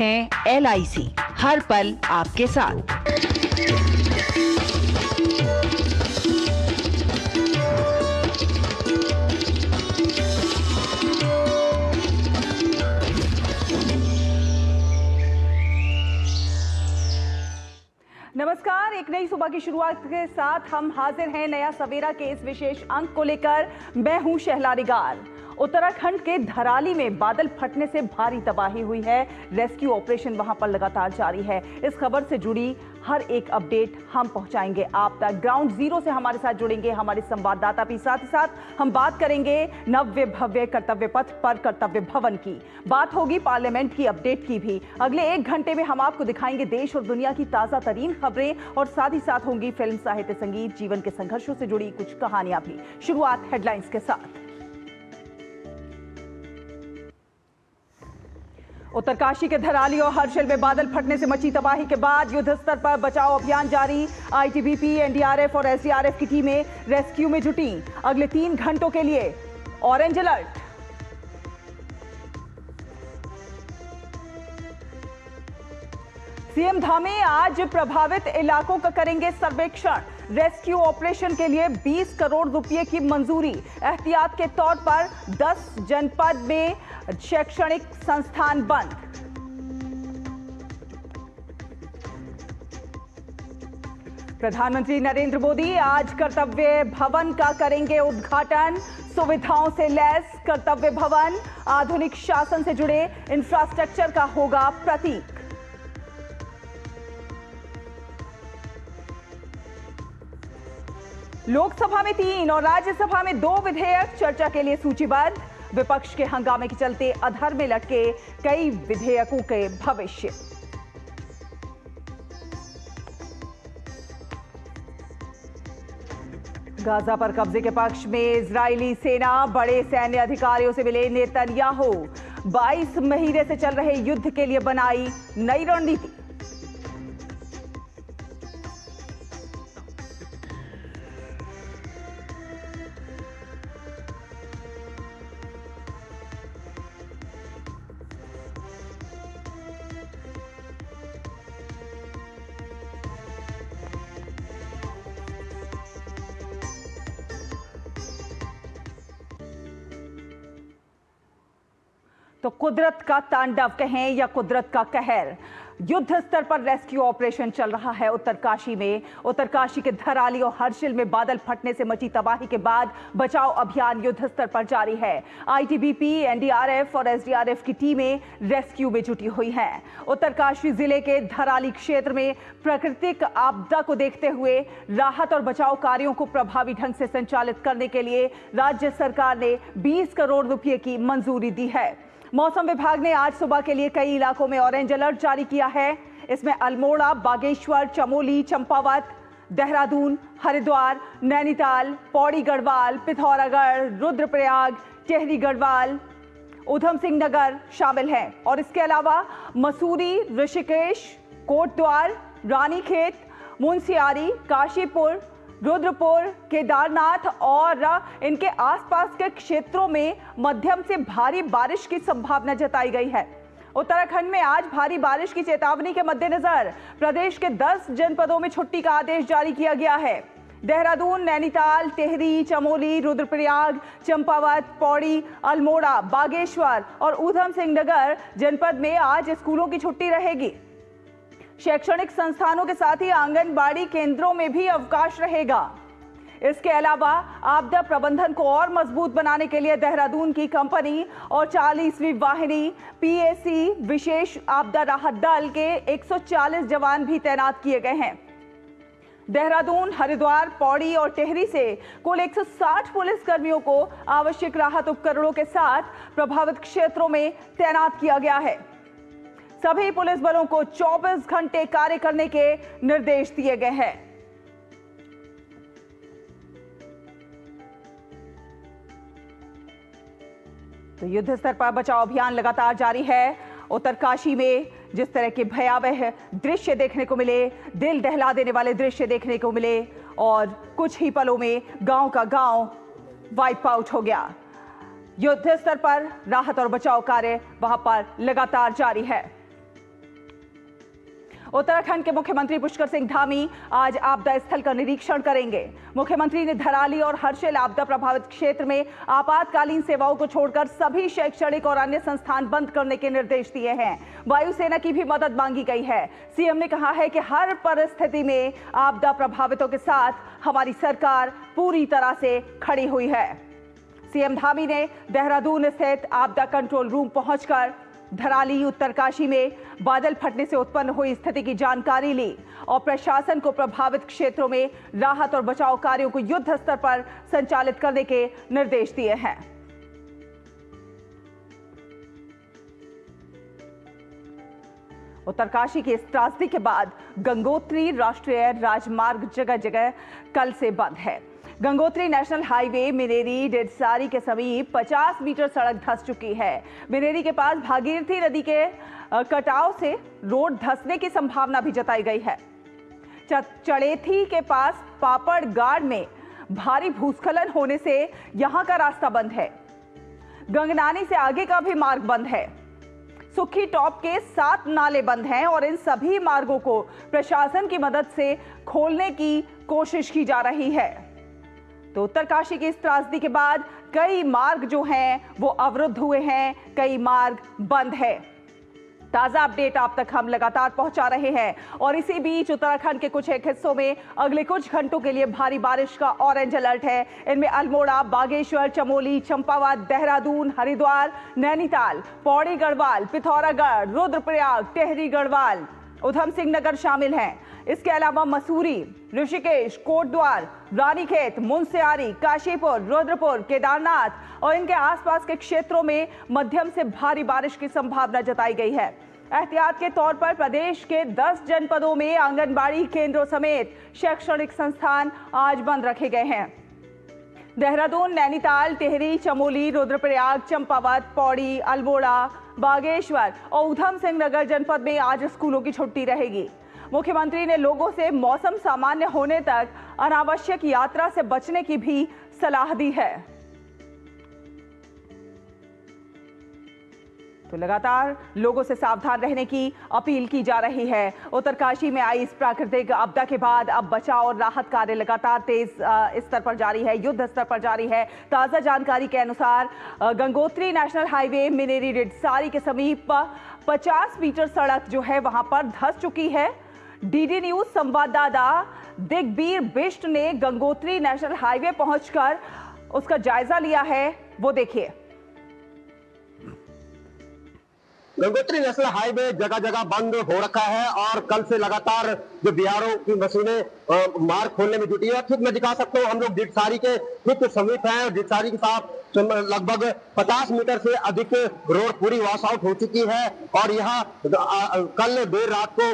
हैं LIC हर पल आपके साथ। नमस्कार, एक नई सुबह की शुरुआत के साथ हम हाजिर हैं नया सवेरा के इस विशेष अंक को लेकर। मैं हूं शहला निगार। उत्तराखंड के धराली में बादल फटने से भारी तबाही हुई है। रेस्क्यू ऑपरेशन वहां पर लगातार जारी है। इस खबर से जुड़ी हर एक अपडेट हम पहुंचाएंगे आप तक। ग्राउंड जीरो से हमारे साथ जुड़ेंगे हमारे संवाददाता भी। साथ ही साथ हम बात करेंगे नव्य भव्य कर्तव्य पथ पर कर्तव्य भवन की। बात होगी पार्लियामेंट की अपडेट की भी। अगले 1 घंटे में हम आपको दिखाएंगे देश और दुनिया की ताजा तरीन खबरें और साथ ही साथ होंगी फिल्म, साहित्य, संगीत, जीवन के संघर्षों से जुड़ी कुछ कहानियां भी। शुरुआत हेडलाइंस के साथ। उत्तरकाशी के धराली और हर्षिल में बादल फटने से मची तबाही के बाद युद्ध स्तर पर बचाव अभियान जारी। ITBP, NDRF और SDRF की टीमें रेस्क्यू में जुटी। अगले 3 घंटों के लिए ऑरेंज अलर्ट। सीएम धामी आज प्रभावित इलाकों का करेंगे सर्वेक्षण। रेस्क्यू ऑपरेशन के लिए 20 करोड़ रुपए की मंजूरी। एहतियात के तौर पर 10 जनपद में शैक्षणिक संस्थान बंद। प्रधानमंत्री नरेंद्र मोदी आज कर्तव्य भवन का करेंगे उद्घाटन। सुविधाओं से लैस कर्तव्य भवन आधुनिक शासन से जुड़े इंफ्रास्ट्रक्चर का होगा प्रतीक। लोकसभा में 3 और राज्यसभा में 2 विधेयक चर्चा के लिए सूचीबद्ध। विपक्ष के हंगामे के चलते अधर में लटके कई विधेयकों के भविष्य। गाजा पर कब्जे के पक्ष में इजरायली सेना। बड़े सैन्य अधिकारियों से मिले नेतन्याहू। 22 महीने से चल रहे युद्ध के लिए बनाई नई रणनीति। तो कुदरत का तांडव कहें या कुदरत का कहर, युद्ध स्तर पर रेस्क्यू ऑपरेशन चल रहा है उत्तरकाशी में। उत्तरकाशी के धराली और हर्षिल में बादल फटने से मची तबाही के बाद बचाव अभियान युद्ध स्तर पर जारी है। ITBP, NDRF और SDRF की टीमें रेस्क्यू में जुटी हुई हैं। उत्तरकाशी जिले के धराली क्षेत्र में प्राकृतिक आपदा को देखते हुए राहत और बचाव कार्यों को प्रभावी ढंग से संचालित करने के लिए राज्य सरकार ने 20 करोड़ रुपए की मंजूरी दी है। मौसम विभाग ने आज सुबह के लिए कई इलाकों में ऑरेंज अलर्ट जारी किया है। इसमें अल्मोड़ा, बागेश्वर, चमोली, चंपावत, देहरादून, हरिद्वार, नैनीताल, पौड़ी गढ़वाल, पिथौरागढ़, रुद्रप्रयाग, टिहरी गढ़वाल, ऊधम सिंह नगर शामिल हैं। और इसके अलावा मसूरी, ऋषिकेश, कोटद्वार, रानीखेत, मुंशियारी, काशीपुर, रुद्रपुर, केदारनाथ और इनके आसपास के क्षेत्रों में मध्यम से भारी बारिश की संभावना जताई गई है। उत्तराखंड में आज भारी बारिश की चेतावनी के मद्देनजर प्रदेश के 10 जनपदों में छुट्टी का आदेश जारी किया गया है। देहरादून, नैनीताल, टिहरी, चमोली, रुद्रप्रयाग, चंपावत, पौड़ी, अल्मोड़ा, बागेश्वर और ऊधम सिंह नगर जनपद में आज स्कूलों की छुट्टी रहेगी। शैक्षणिक संस्थानों के साथ ही आंगनबाड़ी केंद्रों में भी अवकाश रहेगा। इसके अलावा आपदा प्रबंधन को और मजबूत बनाने के लिए देहरादून की कंपनी और 40वीं वाहिनी PAC विशेष आपदा राहत दल के 140 जवान भी तैनात किए गए हैं। देहरादून, हरिद्वार, पौड़ी और टिहरी से कुल 160 पुलिस कर्मियों को आवश्यक राहत उपकरणों के साथ प्रभावित क्षेत्रों में तैनात किया गया है। सभी पुलिस बलों को 24 घंटे कार्य करने के निर्देश दिए गए हैं। तो युद्ध स्तर पर बचाव अभियान लगातार जारी है। उत्तरकाशी में जिस तरह के भयावह दृश्य देखने को मिले, दिल दहला देने वाले दृश्य देखने को मिले और कुछ ही पलों में गांव का गांव वाइप आउट हो गया। युद्ध स्तर पर राहत और बचाव कार्य वहां पर लगातार जारी है। उत्तराखंड के मुख्यमंत्री पुष्कर सिंह धामी आज आपदा स्थल का निरीक्षण करेंगे। मुख्यमंत्री ने धराली और हर्षिल आपदा प्रभावित क्षेत्र में आपातकालीन सेवाओं को छोड़कर सभी शैक्षणिक और अन्य संस्थान बंद करने के निर्देश दिए हैं। वायुसेना की भी मदद मांगी गई है। सीएम ने कहा है कि हर परिस्थिति में आपदा प्रभावितों के साथ हमारी सरकार पूरी तरह से खड़ी हुई है। सीएम धामी ने देहरादून स्थित आपदा कंट्रोल रूम पहुंचकर धराली उत्तरकाशी में बादल फटने से उत्पन्न हुई स्थिति की जानकारी ली और प्रशासन को प्रभावित क्षेत्रों में राहत और बचाव कार्यों को युद्ध स्तर पर संचालित करने के निर्देश दिए हैं। उत्तरकाशी की इस त्रासदी के बाद गंगोत्री राष्ट्रीय राजमार्ग जगह जगह कल से बंद है। गंगोत्री नेशनल हाईवे मिनेरी डेडसारी के समीप 50 मीटर सड़क धंस चुकी है। मिनेरी के पास भागीरथी नदी के कटाव से रोड धंसने की संभावना भी जताई गई है। चड़ेथी के पास पापड़गाड़ में भारी भूस्खलन होने से यहां का रास्ता बंद है। गंगनानी से आगे का भी मार्ग बंद है। सुखी टॉप के 7 नाले बंद हैं और इन सभी मार्गों को प्रशासन की मदद से खोलने की कोशिश की जा रही है। तो उत्तरकाशी की इस त्रासदी के बाद कई मार्ग जो हैं वो अवरुद्ध हुए हैं, कई मार्ग बंद है। ताजा अपडेट आप तक हम लगातार पहुंचा रहे हैं और इसी बीच उत्तराखंड के कुछ एक हिस्सों में अगले कुछ घंटों के लिए भारी बारिश का ऑरेंज अलर्ट है। इनमें अल्मोड़ा, बागेश्वर, चमोली, चंपावत, देहरादून, हरिद्वार, नैनीताल, पौड़ी गढ़वाल, पिथौरागढ़, रुद्रप्रयाग, टेहरी गढ़वाल, उधम सिंह नगर शामिल हैं। इसके अलावा मसूरी, ऋषिकेश, कोटद्वार, रानीखेत, मुनस्यारी, काशीपुर, रुद्रपुर, केदारनाथ और इनके आसपास के क्षेत्रों में मध्यम से भारी बारिश की संभावना जताई गई है। एहतियात के तौर पर प्रदेश के 10 जनपदों में आंगनबाड़ी केंद्रों समेत शैक्षणिक संस्थान आज बंद रखे गए हैं। देहरादून, नैनीताल, टिहरी, चमोली, रुद्रप्रयाग, चंपावत, पौड़ी, अल्मोड़ा, बागेश्वर और उधम सिंह नगर जनपद में आज स्कूलों की छुट्टी रहेगी। मुख्यमंत्री ने लोगों से मौसम सामान्य होने तक अनावश्यक यात्रा से बचने की भी सलाह दी है। तो लगातार लोगों से सावधान रहने की अपील की जा रही है। उत्तरकाशी में आई इस प्राकृतिक आपदा के बाद अब बचाव और राहत कार्य लगातार तेज स्तर पर जारी है, युद्ध स्तर पर जारी है। ताजा जानकारी के अनुसार गंगोत्री नेशनल हाईवे मिनेरी डेडसारी के समीप 50 मीटर सड़क जो है वहां पर धंस चुकी है। डीडी न्यूज संवाददाता दिग्बीर बिष्ट ने गंगोत्री नेशनल हाईवे पहुंचकर उसका जायजा लिया है, वो देखिए। गंगोत्री नेशनल हाईवे जगह जगह बंद हो रखा है और कल से लगातार जो बीआरओ की मशीनें मार्ग खोलने में जुटी है। ठीक मैं दिखा सकता हूँ, हम लोग डेडसारी के ठीक समीप हैं और डेडसारी के साथ लगभग 50 मीटर से अधिक रोड पूरी वॉश आउट हो चुकी है और यहाँ कल देर रात को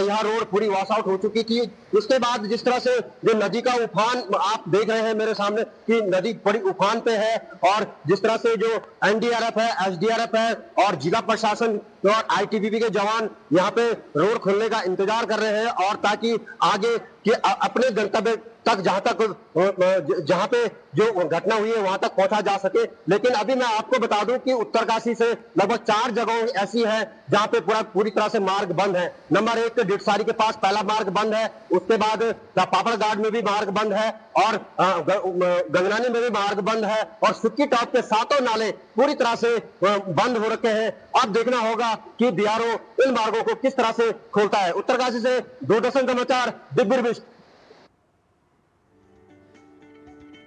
यहाँ रोड पूरी वॉश आउट हो चुकी थी। इसके बाद जिस तरह से जो नदी का उफान आप देख रहे हैं मेरे सामने कि नदी बड़ी उफान पे है और जिस तरह से जो एनडीआरएफ है, एसडीआरएफ है और जिला प्रशासन और आईटीबीपी के जवान यहाँ पे रोड खोलने का इंतजार कर रहे हैं और ताकि आगे के अपने गंतव्य तक जहाँ पे जो घटना हुई है वहां तक पहुंचा जा सके। लेकिन अभी मैं आपको बता दूं कि उत्तरकाशी से लगभग 4 जगह ऐसी है जहां पे पूरी तरह से मार्ग बंद है। नंबर 1 डेडसारी के पास पहला मार्ग बंद है, उसके बाद पापड़गाड़ में भी मार्ग बंद है और गंगनानी में भी मार्ग बंद है और सुक्की टॉप के 7 नाले पूरी तरह से बंद हो रखे हैं। अब देखना होगा कि बीआरओ इन मार्गों को किस तरह से खोलता है। उत्तरकाशी से दूरदर्शन समाचार दिग्बीर बिष्ट।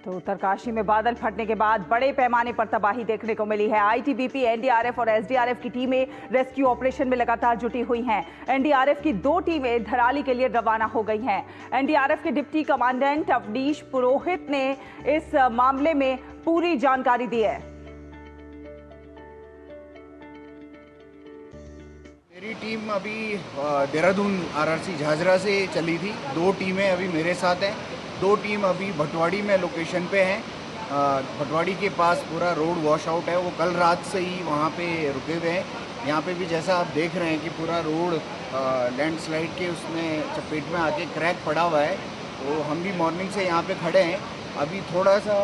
तो उत्तरकाशी में बादल फटने के बाद बड़े पैमाने पर तबाही देखने को मिली है। आईटीबीपी, एनडीआरएफ और एसडीआरएफ की टीमें रेस्क्यू ऑपरेशन में लगातार जुटी हुई हैं। एनडीआरएफ की 2 टीमें धराली के लिए रवाना हो गई हैं। एनडीआरएफ के डिप्टी कमांडेंट अवनीश पुरोहित ने इस मामले में पूरी जानकारी दी है। मेरी टीम अभी देहरादून आरआरसी झाझरा से चली थी। 2 टीमें अभी मेरे साथ हैं। 2 टीम अभी भटवाड़ी में लोकेशन पे हैं। भटवाड़ी के पास पूरा रोड वॉश आउट है, वो कल रात से ही वहाँ पे रुके हुए हैं। यहाँ पे भी जैसा आप देख रहे हैं कि पूरा रोड लैंडस्लाइड के उसमें चपेट में आके क्रैक पड़ा हुआ है। तो हम भी मॉर्निंग से यहाँ पे खड़े हैं। अभी थोड़ा सा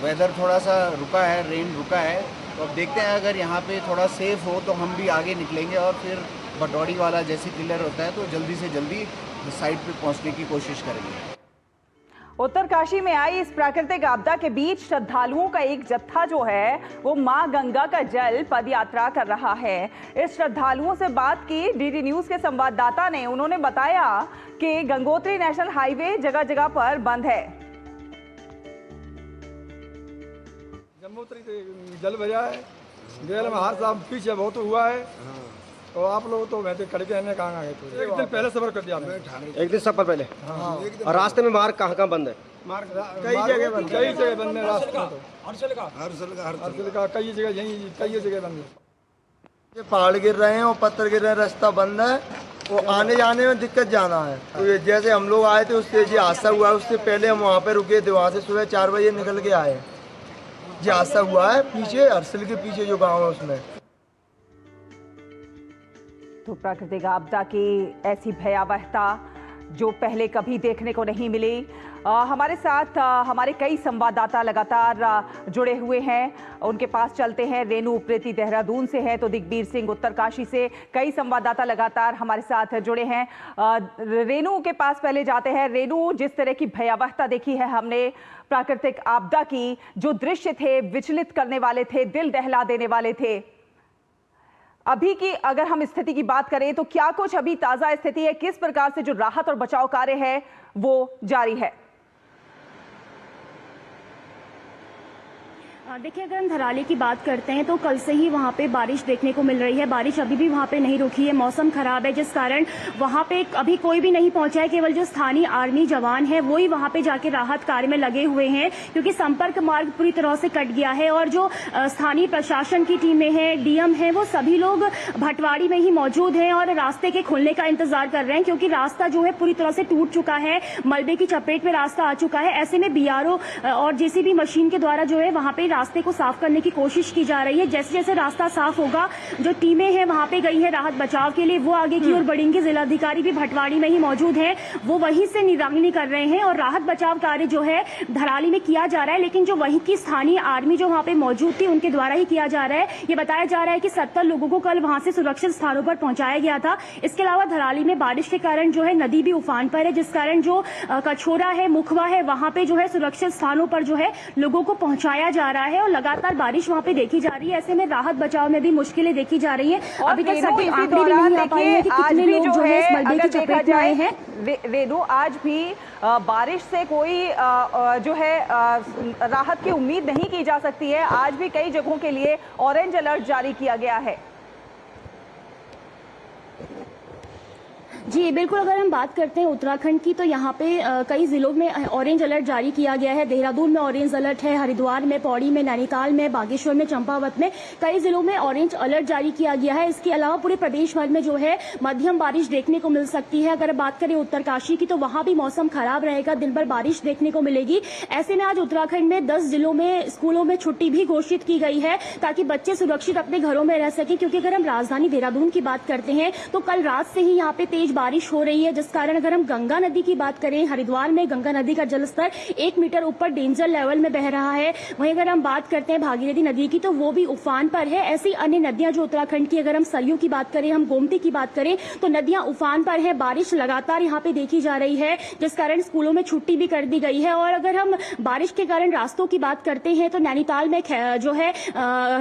वेदर थोड़ा सा रुका है, रेन रुका है, तो तो अब देखते हैं, अगर यहाँ पे थोड़ा सेफ हो तो हम भी आगे निकलेंगे और फिर भटवाड़ी वाला जैसे क्लियर होता है तो जल्दी से जल्दी साइड पे पहुँचने की कोशिश करेंगे। उत्तरकाशी में आई इस प्राकृतिक आपदा के बीच श्रद्धालुओं का एक जत्था जो है वो मां गंगा का जल पद यात्रा कर रहा है। इस श्रद्धालुओं से बात की डीडी न्यूज के संवाददाता ने। उन्होंने बताया कि गंगोत्री नेशनल हाईवे जगह जगह पर बंद है। जम्मूत्री जल भरा है, जेल में हर साल पीछे बहुत हुआ है। तो आप लोग तो वैसे खड़के रहने कहाँ गए? तो एक दिन पहले सफर कर दिया हमने। एक दिन सफर पहले। और रास्ते में मार्ग कहाँ बंद है? कई जगह बंद है रास्ते में। तो हर का कई जगह यही कई जगह बंद है। ये पहाड़ गिर रहे हैं और पत्थर गिर रहे हैं, रास्ता बंद है। वो आने जाने में दिक्कत जाना है। तो ये जैसे हम लोग आए थे उससे ये हादसा हुआ है, उससे पहले हम वहाँ पे रुके थे। वहाँ से सुबह 4 बजे निकल के आए। ये हादसा हुआ है पीछे हर्सिल के पीछे जो गाँव है उसमें। तो प्राकृतिक आपदा की ऐसी भयावहता जो पहले कभी देखने को नहीं मिली। हमारे साथ हमारे कई संवाददाता लगातार जुड़े हुए हैं, उनके पास चलते हैं। रेनू उप्रेती देहरादून से है तो दिग्बीर सिंह उत्तरकाशी से, कई संवाददाता लगातार हमारे साथ जुड़े हैं। रेनू के पास पहले जाते हैं। रेनू, जिस तरह की भयावहता देखी है हमने प्राकृतिक आपदा की, जो दृश्य थे विचलित करने वाले थे, दिल दहला देने वाले थे, अभी की अगर हम स्थिति की बात करें तो क्या कुछ अभी ताजा स्थिति है? किस प्रकार से जो राहत और बचाव कार्य है वो जारी है? देखिए, अगर हम धराली की बात करते हैं तो कल से ही वहाँ पे बारिश देखने को मिल रही है। बारिश अभी भी वहाँ पे नहीं रुकी है। मौसम खराब है जिस कारण वहाँ पे अभी कोई भी नहीं पहुंचा है। केवल जो स्थानीय आर्मी जवान है वो ही वहाँ पे जाके राहत कार्य में लगे हुए हैं, क्योंकि संपर्क मार्ग पूरी तरह से कट गया है। और जो स्थानीय प्रशासन की टीमें हैं, डीएम है, वो सभी लोग भटवाड़ी में ही मौजूद हैं और रास्ते के खुलने का इंतजार कर रहे हैं, क्योंकि रास्ता जो है पूरी तरह से टूट चुका है। मलबे की चपेट में रास्ता आ चुका है। ऐसे में बीआरओ और जेसीबी मशीन के द्वारा जो है वहाँ पे रास्ते को साफ करने की कोशिश की जा रही है। जैसे जैसे रास्ता साफ होगा, जो टीमें हैं वहां पे गई है राहत बचाव के लिए, वो आगे की ओर बढ़ेंगे। जिलाधिकारी भी भटवाड़ी में ही मौजूद हैं, वो वहीं से निगरानी कर रहे हैं और राहत बचाव कार्य जो है धराली में किया जा रहा है। लेकिन जो वहीं की स्थानीय आर्मी जो वहां पे मौजूद थी उनके द्वारा ही किया जा रहा है। ये बताया जा रहा है कि 70 लोगों को कल वहां से सुरक्षित स्थानों पर पहुंचाया गया था। इसके अलावा धराली में बारिश के कारण जो है नदी भी उफान पर है, जिस कारण जो कछोरा है, मुखवा है, वहां पे जो है सुरक्षित स्थानों पर जो है लोगों को पहुंचाया जा रहा है। और लगातार बारिश वहां पे देखी जा रही है। ऐसे में राहत बचाव में भी मुश्किलें देखी जा रही है। अभी तक सभी आंकड़े भी नहीं आ पाए हैं कि कितने लोग जो है इस मलबे की चपेट में आए हैं। रेनू, आज भी बारिश से कोई जो है राहत की उम्मीद नहीं की जा सकती है। आज भी कई जगहों के लिए ऑरेंज अलर्ट जारी किया गया है। जी बिल्कुल, अगर हम बात करते हैं उत्तराखंड की तो यहाँ पे कई जिलों में ऑरेंज अलर्ट जारी किया गया है। देहरादून में ऑरेंज अलर्ट है, हरिद्वार में, पौड़ी में, नैनीताल में, बागेश्वर में, चंपावत में कई जिलों में ऑरेंज अलर्ट जारी किया गया है। इसके अलावा पूरे प्रदेश भर में जो है मध्यम बारिश देखने को मिल सकती है। अगर बात करें उत्तरकाशी की तो वहां भी मौसम खराब रहेगा, दिन भर बारिश देखने को मिलेगी। ऐसे में आज उत्तराखंड में 10 जिलों में स्कूलों में छुट्टी भी घोषित की गई है ताकि बच्चे सुरक्षित अपने घरों में रह सके। क्योंकि अगर हम राजधानी देहरादून की बात करते हैं तो कल रात से ही यहाँ पे तेज बारिश हो रही है, जिस कारण अगर हम गंगा नदी की बात करें, हरिद्वार में गंगा नदी का जलस्तर 1 मीटर ऊपर डेंजर लेवल में बह रहा है। वहीं अगर हम बात करते हैं भागीरथी नदी की तो वो भी उफान पर है। ऐसी अन्य नदियां जो उत्तराखंड की, अगर हम सरयू की बात करें, हम गोमती की बात करें तो नदियां उफान पर है। बारिश लगातार यहाँ पे देखी जा रही है, जिस कारण स्कूलों में छुट्टी भी कर दी गई है। और अगर हम बारिश के कारण रास्तों की बात करते हैं तो नैनीताल में जो है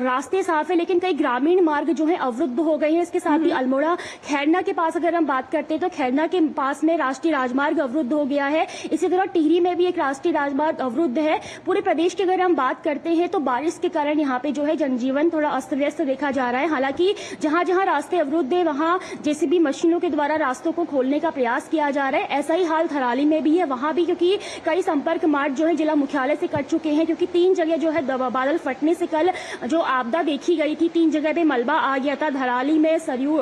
रास्ते साफ है, लेकिन कई ग्रामीण मार्ग जो है अवरुद्ध हो गए हैं। इसके साथ ही अल्मोड़ा खैरना के पास अगर हम बात करते हैं तो खैरना के पास में राष्ट्रीय राजमार्ग अवरुद्ध हो गया है। इसी तरह टिहरी में भी एक राष्ट्रीय राजमार्ग अवरुद्ध है। पूरे प्रदेश की अगर हम बात करते हैं तो बारिश के कारण यहाँ पे जो है जनजीवन थोड़ा अस्त व्यस्त देखा जा रहा है। हालांकि जहां जहां रास्ते अवरुद्ध है वहां जेसीबी मशीनों के द्वारा रास्तों को खोलने का प्रयास किया जा रहा है। ऐसा ही हाल थराली में भी है, वहां भी क्योंकि कई संपर्क मार्ग जो है जिला मुख्यालय से कट चुके हैं, क्योंकि 3 जगह जो है बादल फटने से कल जो आपदा देखी गई थी, 3 जगह पे मलबा आ गया था, धराली में, सरयू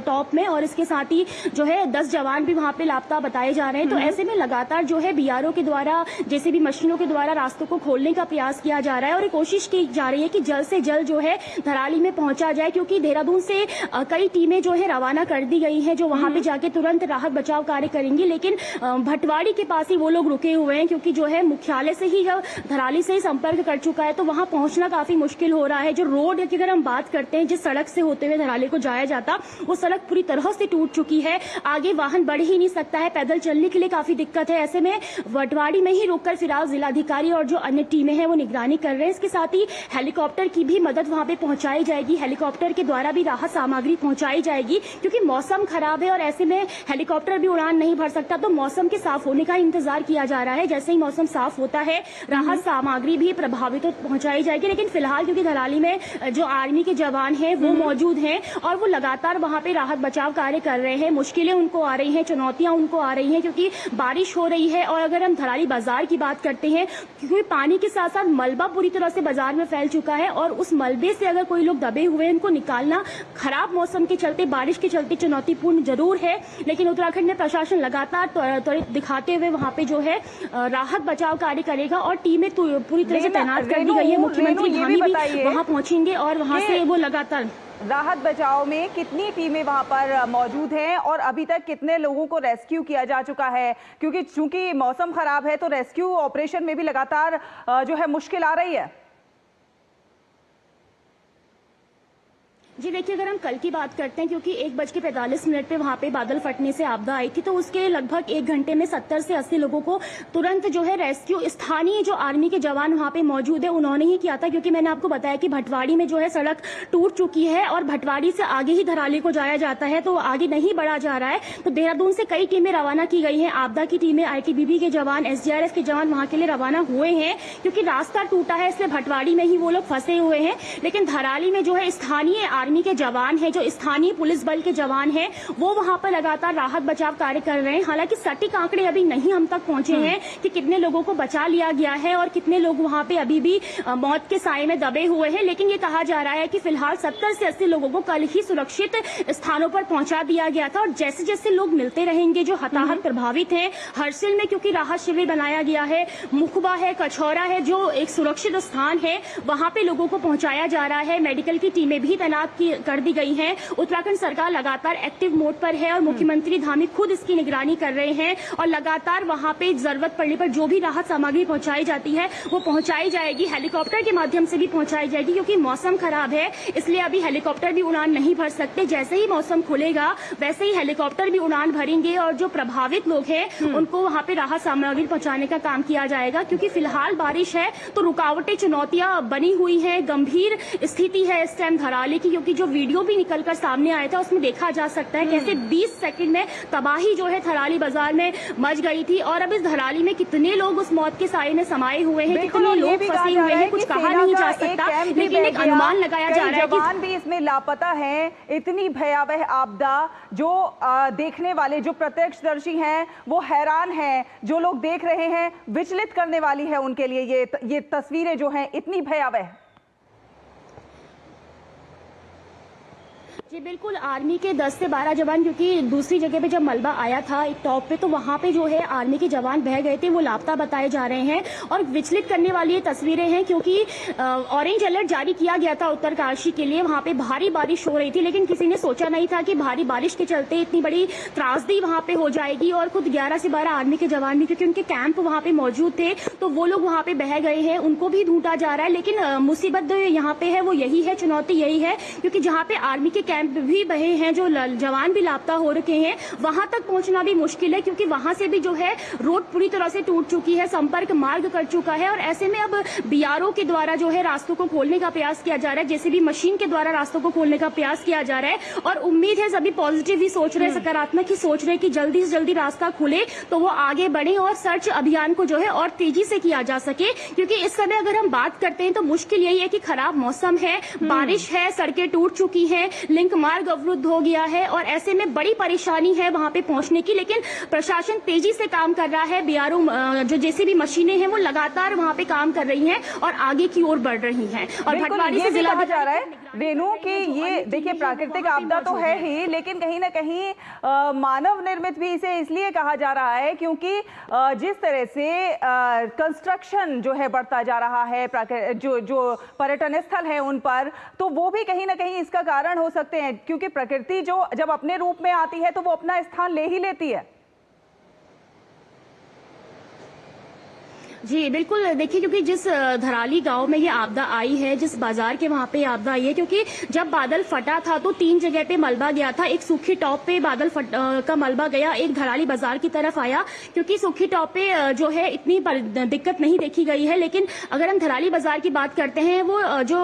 टॉप में और इसके साथ साथ ही जो है 10 जवान भी वहाँ पे लापता बताए जा रहे हैं। तो ऐसे में लगातार जो है बीआरओ के द्वारा जैसे भी मशीनों के द्वारा रास्तों को खोलने का प्रयास किया जा रहा है और कोशिश की जा रही है कि जल्द से जल्द जो है धराली में पहुंचा जाए, क्योंकि देहरादून से कई टीमें जो है रवाना कर दी गई हैं जो वहां पे जाके तुरंत राहत बचाव कार्य करेंगी। लेकिन भटवाड़ी के पास ही वो लोग रुके हुए हैं, क्योंकि जो है मुख्यालय से ही जब धराली से ही संपर्क कर चुका है तो वहां पहुंचना काफी मुश्किल हो रहा है। जो रोड की अगर हम बात करते हैं, जिस सड़क से होते हुए धराली को जाया जाता, वो सड़क पूरी तरह से टूट चुकी है, आगे वाहन बढ़ ही नहीं सकता है, पैदल चलने के लिए काफी दिक्कत है। ऐसे में भटवाड़ी में ही रुककर फिलहाल जिलाधिकारी और जो अन्य टीमें हैं वो निगरानी कर रहे हैं। इसके साथ ही हेलीकॉप्टर की भी मदद वहां पे पहुंचाई जाएगी, हेलीकॉप्टर के द्वारा भी राहत सामग्री पहुंचाई जाएगी, क्योंकि मौसम खराब है और ऐसे में हेलीकॉप्टर भी उड़ान नहीं भर सकता। तो मौसम के साफ होने का इंतजार किया जा रहा है, जैसे ही मौसम साफ होता है राहत सामग्री भी प्रभावित पहुंचाई जाएगी। लेकिन फिलहाल क्योंकि धराली में जो आर्मी के जवान हैं वो मौजूद हैं और वो लगातार वहां पे राहत बचाव कार्य कर रहे हैं, मुश्किलें उनको आ रही हैं, चुनौतियां उनको आ रही हैं, क्योंकि बारिश हो रही है। और अगर हम धराली बाजार की बात करते हैं, क्योंकि पानी के साथ साथ मलबा पूरी तरह से बाजार में फैल चुका है और उस मलबे से अगर कोई लोग दबे हुए हैं, उनको निकालना खराब मौसम के चलते, बारिश के चलते चुनौतीपूर्ण जरूर है। लेकिन उत्तराखंड में प्रशासन लगातार त्वरित दिखाते हुए वहां पे जो है राहत बचाव कार्य करेगा और टीमें पूरी तरह से तैनात कर दी गई है। मुख्यमंत्री धामी भी वहां पहुंचेंगे और वहां से वो लगातार राहत बचाव में कितनी टीमें वहां पर मौजूद हैं और अभी तक कितने लोगों को रेस्क्यू किया जा चुका है, क्योंकि चूंकि मौसम खराब है तो रेस्क्यू ऑपरेशन में भी लगातार जो है मुश्किल आ रही है। जी देखिए, अगर हम कल की बात करते हैं, क्योंकि 1:45 पे वहां पे बादल फटने से आपदा आई थी, तो उसके लगभग 1 घंटे में 70 से 80 लोगों को तुरंत जो है रेस्क्यू स्थानीय जो आर्मी के जवान वहां पे मौजूद है उन्होंने ही किया था। क्योंकि मैंने आपको बताया कि भटवाड़ी में जो है सड़क टूट चुकी है और भटवाड़ी से आगे ही धराली को जाया जाता है, तो आगे नहीं बढ़ा जा रहा है। तो देहरादून से कई टीमें रवाना की गई हैं, आपदा की टीमें, ITBP के जवान, SDRF के जवान वहां के लिए रवाना हुए हैं, क्योंकि रास्ता टूटा है इसलिए भटवाड़ी में ही वो लोग फंसे हुए हैं। लेकिन धराली में जो है स्थानीय आर्मी के जवान है, जो स्थानीय पुलिस बल के जवान हैं, वो वहां पर लगातार राहत बचाव कार्य कर रहे हैं। हालांकि सटीक आंकड़े अभी नहीं हम तक पहुंचे हैं कि कितने लोगों को बचा लिया गया है और कितने लोग वहां पे अभी भी मौत के साए में दबे हुए हैं। लेकिन ये कहा जा रहा है कि फिलहाल 70 से 80 लोगों को कल ही सुरक्षित स्थानों पर पहुंचा दिया गया था। और जैसे जैसे लोग मिलते रहेंगे जो हताहत प्रभावित हैं, हरसिल में क्योंकि राहत शिविर बनाया गया है, मुखबा है, कछौरा है, जो एक सुरक्षित स्थान है, वहां पे लोगों को पहुंचाया जा रहा है। मेडिकल की टीमें भी तैनात कर दी गई हैं। उत्तराखंड सरकार लगातार एक्टिव मोड पर है और मुख्यमंत्री धामी खुद इसकी निगरानी कर रहे हैं और लगातार वहां पे जरूरत पड़ने पर जो भी राहत सामग्री पहुंचाई जाती है वो पहुंचाई जाएगी, हेलीकॉप्टर के माध्यम से भी पहुंचाई जाएगी। क्योंकि मौसम खराब है इसलिए अभी हेलीकॉप्टर भी उड़ान नहीं भर सकते। जैसे ही मौसम खुलेगा वैसे ही हेलीकॉप्टर भी उड़ान भरेंगे और जो प्रभावित लोग हैं उनको वहां पे राहत सामग्री पहुंचाने का काम किया जाएगा। क्योंकि फिलहाल बारिश है तो रुकावटें, चुनौतियां बनी हुई है, गंभीर स्थिति है इस टाइम धराली की। क्योंकि जो वीडियो भी निकलकर सामने आया था उसमें देखा जा सकता है कैसे 20 सेकंड में तबाही जो है धराली बाजार में मच गई थी। और अब इस धराली में कितने लोग उस मौत के साए में समाये हुए हैं, कितने लोग फंसे हुए हैं, कुछ कहा नहीं जा सकता, लेकिन एक अनुमान लगाया जा रहा है कि जवान भी इसमें लापता हैं। इतनी भयावह आपदा जो देखने वाले, जो प्रत्यक्षदर्शी हैं वो हैरान हैं, जो लोग देख रहे हैं विचलित करने वाली है उनके लिए ये तस्वीरें जो हैं इतनी भयावह। जी बिल्कुल, आर्मी के 10 से 12 जवान, क्योंकि दूसरी जगह पे जब मलबा आया था एक टॉप पे तो वहां पे जो है आर्मी के जवान बह गए थे, वो लापता बताए जा रहे हैं। और विचलित करने वाली ये तस्वीरें हैं क्योंकि ऑरेंज अलर्ट जारी किया गया था उत्तरकाशी के लिए, वहां पे भारी बारिश हो रही थी, लेकिन किसी ने सोचा नहीं था कि भारी बारिश के चलते इतनी बड़ी त्रासदी वहां पे हो जाएगी। और खुद 11 से 12 आर्मी के जवान भी, क्योंकि उनके कैंप वहां पे मौजूद थे, तो वो लोग वहां पे बह गए हैं, उनको भी ढूंढा जा रहा है। लेकिन मुसीबत यहाँ पे है वो यही है, चुनौती यही है, क्योंकि जहाँ पे आर्मी के कैंप भी बहे हैं, जो जवान भी लापता हो रखे हैं, वहां तक पहुंचना भी मुश्किल है। क्योंकि वहां से भी जो है रोड पूरी तरह से टूट चुकी है, संपर्क मार्ग कर चुका है। और ऐसे में अब बीआरओ के द्वारा जो है रास्तों को खोलने का प्रयास किया जा रहा है, जैसे भी मशीन के द्वारा रास्तों को खोलने का प्रयास किया जा रहा है। और उम्मीद है सभी पॉजिटिव ही सोच रहे, सकारात्मक ही सोच रहे कि जल्दी से जल्दी रास्ता खुले तो वो आगे बढ़े और सर्च अभियान को जो है और तेजी से किया जा सके। क्योंकि इस समय अगर हम बात करते हैं तो मुश्किल यही है कि खराब मौसम है, बारिश है, सड़कें टूट चुकी हैं, लिंक लिंक मार्ग अवरुद्ध हो गया है और ऐसे में बड़ी परेशानी है वहां पे पहुंचने की। लेकिन प्रशासन तेजी से काम कर रहा है। बीआरओ जो जेसीबी मशीनें हैं वो लगातार वहां पे काम कर रही हैं और आगे की ओर बढ़ रही हैं। और भटवाड़ी से जिला जा रहा है रेणु कि ये देखिए प्राकृतिक आपदा तो है ही, लेकिन कहीं ना कहीं मानव निर्मित भी इसे इसलिए कहा जा रहा है क्योंकि जिस तरह से कंस्ट्रक्शन जो है बढ़ता जा रहा है, जो पर्यटन स्थल है उन पर, तो वो भी कहीं ना कहीं इसका कारण हो सकते हैं, क्योंकि प्रकृति जो जब अपने रूप में आती है तो वो अपना स्थान ले ही लेती है। जी बिल्कुल, देखिए क्योंकि जिस धराली गांव में ये आपदा आई है, जिस बाजार के वहां पे आपदा आई है, क्योंकि जब बादल फटा था तो 3 जगह पे मलबा गया था। एक सूखी टॉप पे बादल का मलबा गया, एक धराली बाजार की तरफ आया, क्योंकि सूखी टॉप पे जो है इतनी दिक्कत नहीं देखी गई है। लेकिन अगर हम धराली बाजार की बात करते हैं, वो जो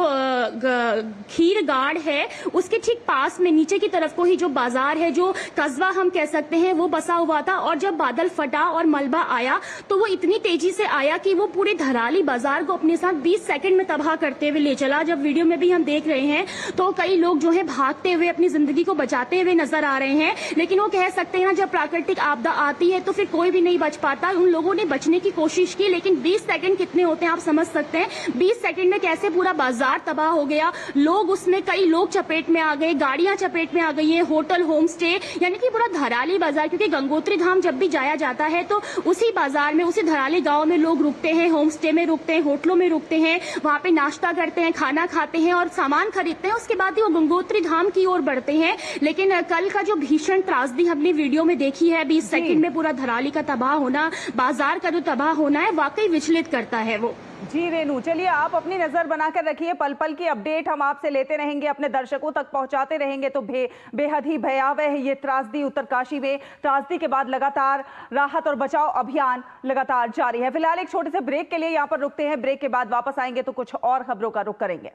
खीर गाड़ है उसके ठीक पास में नीचे की तरफ को ही जो बाजार है, जो कस्बा हम कह सकते हैं, वो बसा हुआ था। और जब बादल फटा और मलबा आया तो वो इतनी तेजी से आया कि वो पूरे धराली बाजार को अपने साथ 20 सेकंड में तबाह करते हुए ले चला। जब वीडियो में भी हम देख रहे हैं तो कई लोग जो है भागते हुए अपनी जिंदगी को बचाते हुए नजर आ रहे हैं। लेकिन वो कह सकते हैं ना, जब प्राकृतिक आपदा आती है तो फिर कोई भी नहीं बच पाता। उन लोगों ने बचने की कोशिश की, लेकिन 20 सेकंड कितने होते हैं आप समझ सकते हैं। 20 सेकंड में कैसे पूरा बाजार तबाह हो गया। लोग उसमें, कई लोग चपेट में आ गए, गाड़ियां चपेट में आ गई है, होटल, होम स्टे, यानी कि पूरा धराली बाजार, क्योंकि गंगोत्री धाम जब भी जाया जाता है तो उसी बाजार में, उसी धराली गांव में लोग रुकते हैं, होम स्टे में रुकते हैं, होटलों में रुकते हैं, वहां पे नाश्ता करते हैं, खाना खाते हैं और सामान खरीदते हैं। उसके बाद ही वो गंगोत्री धाम की ओर बढ़ते हैं। लेकिन कल का जो भीषण त्रासदी हमने वीडियो में देखी है, 20 सेकंड में पूरा धराली का तबाह होना, बाजार का जो तबाह होना है, वाकई विचलित करता है वो। जी रेणु, चलिए आप अपनी नजर बनाकर रखिए, पल पल की अपडेट हम आपसे लेते रहेंगे, अपने दर्शकों तक पहुंचाते रहेंगे। तो बेहद ही भयावह है ये त्रासदी उत्तरकाशी में। त्रासदी के बाद लगातार राहत और बचाव अभियान लगातार जारी है। फिलहाल एक छोटे से ब्रेक के लिए यहाँ पर रुकते हैं, ब्रेक के बाद वापस आएंगे तो कुछ और खबरों का रुख करेंगे।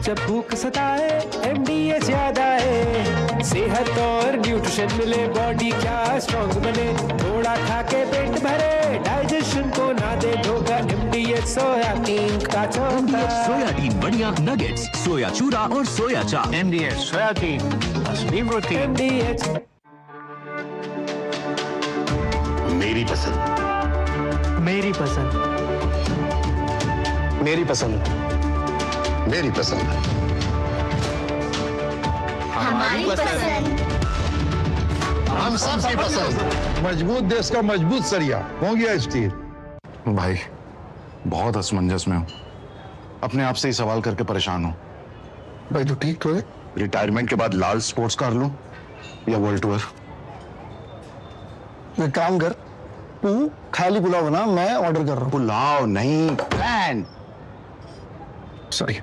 जब भूख सताए MDH याद आए, सेहत और न्यूट्रिशन मिले, बॉडी क्या स्ट्रॉन्ग बने, थोड़ा खा के पेट भरे, डाइजेशन को ना दे धोखा, MDH सोयाबीन का चोखा। सोयाबीन बढ़िया नगेट्स, सोया चूरा और सोया चाप। MDH सोयाबीन असली प्रोटीन। MDH मेरी पसंद, मेरी पसंद, मेरी पसंद, मेरी पसंद, हमारी पसंद, हम सबकी पसंद। मजबूत देश का मजबूत सरिया हो गया स्टील। भाई बहुत असमंजस में हूँ, अपने आप से ही सवाल करके परेशान हूँ। भाई तो ठीक तो है। रिटायरमेंट के बाद लाल स्पोर्ट्स कार लूं या वर्ल्ड टूर? एक काम कर, तू खाली पुलाव बना, मैं ऑर्डर कर रहा हूँ। पुलाव नहीं, plan. Sorry,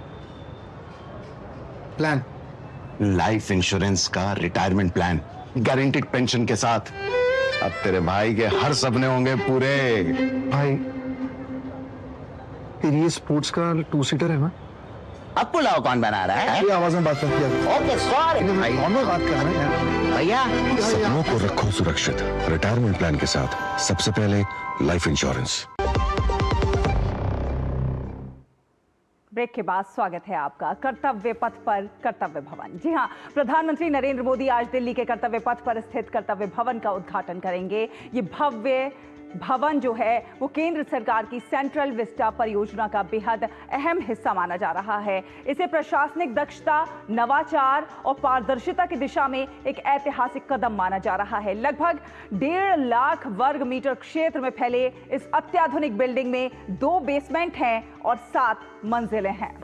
plan. Life insurance का रिटायरमेंट प्लान, गारंटीड पेंशन के साथ। अब तेरे भाई के हर सपने होंगे पूरे। भाई तेरी ये स्पोर्ट्स का 2 सीटर है ना? अब पुलाव कौन बना रहा है? ये आवाज में बात करती है। ओके सॉरी भाई, कौन बात कर रहे हैं भैया। सपनों को रखो सुरक्षित रिटायरमेंट प्लान के साथ। सबसे पहले लाइफ इंश्योरेंस। ब्रेक के बाद स्वागत है आपका कर्तव्य पथ पर कर्तव्य भवन। जी हां, प्रधानमंत्री नरेंद्र मोदी आज दिल्ली के कर्तव्य पथ पर स्थित कर्तव्य भवन का उद्घाटन करेंगे। ये भव्य भवन जो है वो केंद्र सरकार की सेंट्रल विस्टा परियोजना का बेहद अहम हिस्सा माना जा रहा है। इसे प्रशासनिक दक्षता, नवाचार और पारदर्शिता की दिशा में एक ऐतिहासिक कदम माना जा रहा है। लगभग 1.5 लाख वर्ग मीटर क्षेत्र में फैले इस अत्याधुनिक बिल्डिंग में 2 बेसमेंट हैं और 7 मंजिलें हैं।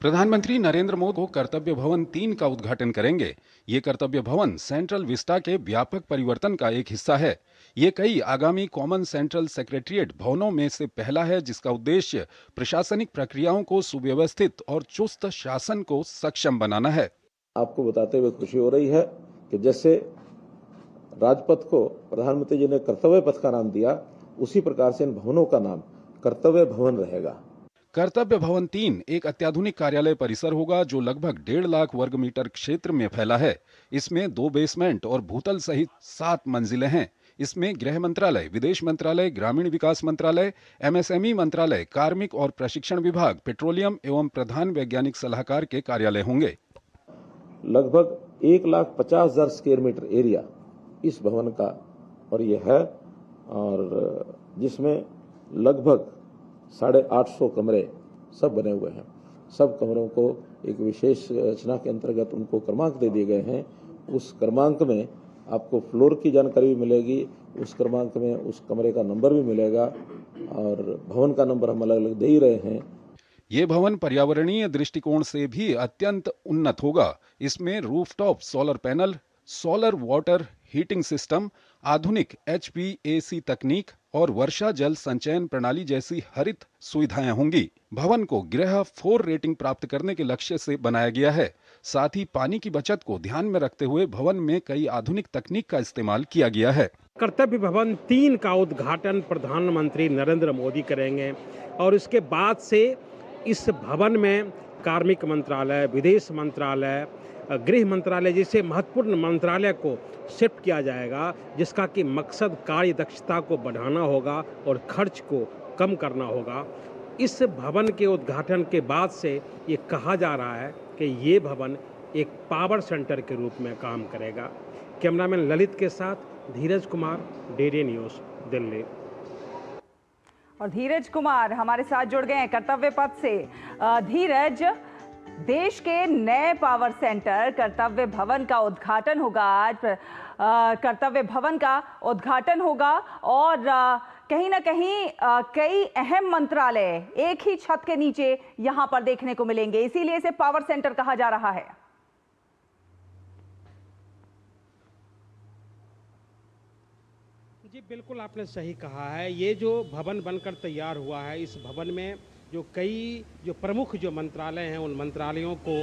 प्रधानमंत्री नरेंद्र मोदी कर्तव्य भवन 3 का उद्घाटन करेंगे। ये कर्तव्य भवन सेंट्रल विस्टा के व्यापक परिवर्तन का एक हिस्सा है। ये कई आगामी कॉमन सेंट्रल सेक्रेटरिएट भवनों में से पहला है, जिसका उद्देश्य प्रशासनिक प्रक्रियाओं को सुव्यवस्थित और चुस्त शासन को सक्षम बनाना है। आपको बताते हुए खुशी हो रही है कि जैसे राजपथ को प्रधानमंत्री जी ने कर्तव्य पथ का नाम दिया, उसी प्रकार से इन भवनों का नाम कर्तव्य भवन रहेगा। कर्तव्य भवन 3 एक अत्याधुनिक कार्यालय परिसर होगा जो लगभग 1.5 लाख वर्ग मीटर क्षेत्र में फैला है। इसमें 2 बेसमेंट और भूतल सहित 7 मंजिलें हैं। इसमें गृह मंत्रालय, विदेश मंत्रालय, ग्रामीण विकास मंत्रालय, MSME मंत्रालय, कार्मिक और प्रशिक्षण विभाग, पेट्रोलियम एवं प्रधान वैज्ञानिक सलाहकार के कार्यालय होंगे। लगभग 1,50,000 स्क्वायर मीटर एरिया इस भवन का और ये है, और जिसमें लगभग 850 कमरे सब बने हुए हैं। सब कमरों को एक विशेष रचना के अंतर्गत उनको क्रमांक दे दिए गए हैं। उस क्रमांक में आपको फ्लोर की जानकारी भी मिलेगी, उस क्रमांक में उस कमरे का नंबर भी मिलेगा, और भवन का नंबर हम अलग अलग दे ही रहे हैं। ये भवन पर्यावरणीय दृष्टिकोण से भी अत्यंत उन्नत होगा। इसमें rooftop solar panel, solar water heating system, आधुनिक HVAC तकनीक और वर्षा जल संचयन प्रणाली जैसी हरित सुविधाएं होंगी। भवन को गृह 4 रेटिंग प्राप्त करने के लक्ष्य से बनाया गया है। साथ ही पानी की बचत को ध्यान में रखते हुए भवन में कई आधुनिक तकनीक का इस्तेमाल किया गया है। कर्तव्य भवन 3 का उद्घाटन प्रधानमंत्री नरेंद्र मोदी करेंगे और इसके बाद से इस भवन में कार्मिक मंत्रालय, विदेश मंत्रालय, गृह मंत्रालय जैसे महत्वपूर्ण मंत्रालय को शिफ्ट किया जाएगा, जिसका कि मकसद कार्य दक्षता को बढ़ाना होगा और खर्च को कम करना होगा। इस भवन के उद्घाटन के बाद से ये कहा जा रहा है कि ये भवन एक पावर सेंटर के रूप में काम करेगा। कैमरामैन ललित के साथ धीरज कुमार, DD न्यूज़, दिल्ली। और धीरज कुमार हमारे साथ जुड़ गए हैं कर्तव्य पथ से। धीरज, देश के नए पावर सेंटर कर्तव्य भवन का उद्घाटन होगा आज। कर्तव्य भवन का उद्घाटन होगा और कहीं ना कहीं कई अहम मंत्रालय एक ही छत के नीचे यहां पर देखने को मिलेंगे, इसीलिए इसे पावर सेंटर कहा जा रहा है। जी बिल्कुल, आपने सही कहा है। ये जो भवन बनकर तैयार हुआ है, इस भवन में जो प्रमुख जो मंत्रालय हैं उन मंत्रालयों को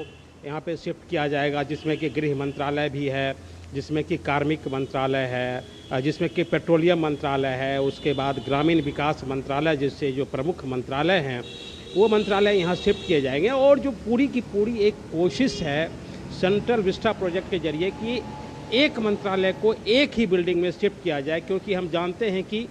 यहाँ पे शिफ्ट किया जाएगा, जिसमें कि गृह मंत्रालय भी है, जिसमें कि कार्मिक मंत्रालय है, जिसमें कि पेट्रोलियम मंत्रालय है, उसके बाद ग्रामीण विकास मंत्रालय जैसे जो प्रमुख मंत्रालय हैं वो मंत्रालय यहाँ शिफ्ट किए जाएंगे। और जो पूरी की पूरी एक कोशिश है सेंट्रल विस्टा प्रोजेक्ट के जरिए कि एक मंत्रालय को एक ही बिल्डिंग में शिफ्ट किया जाए, क्योंकि हम जानते हैं कि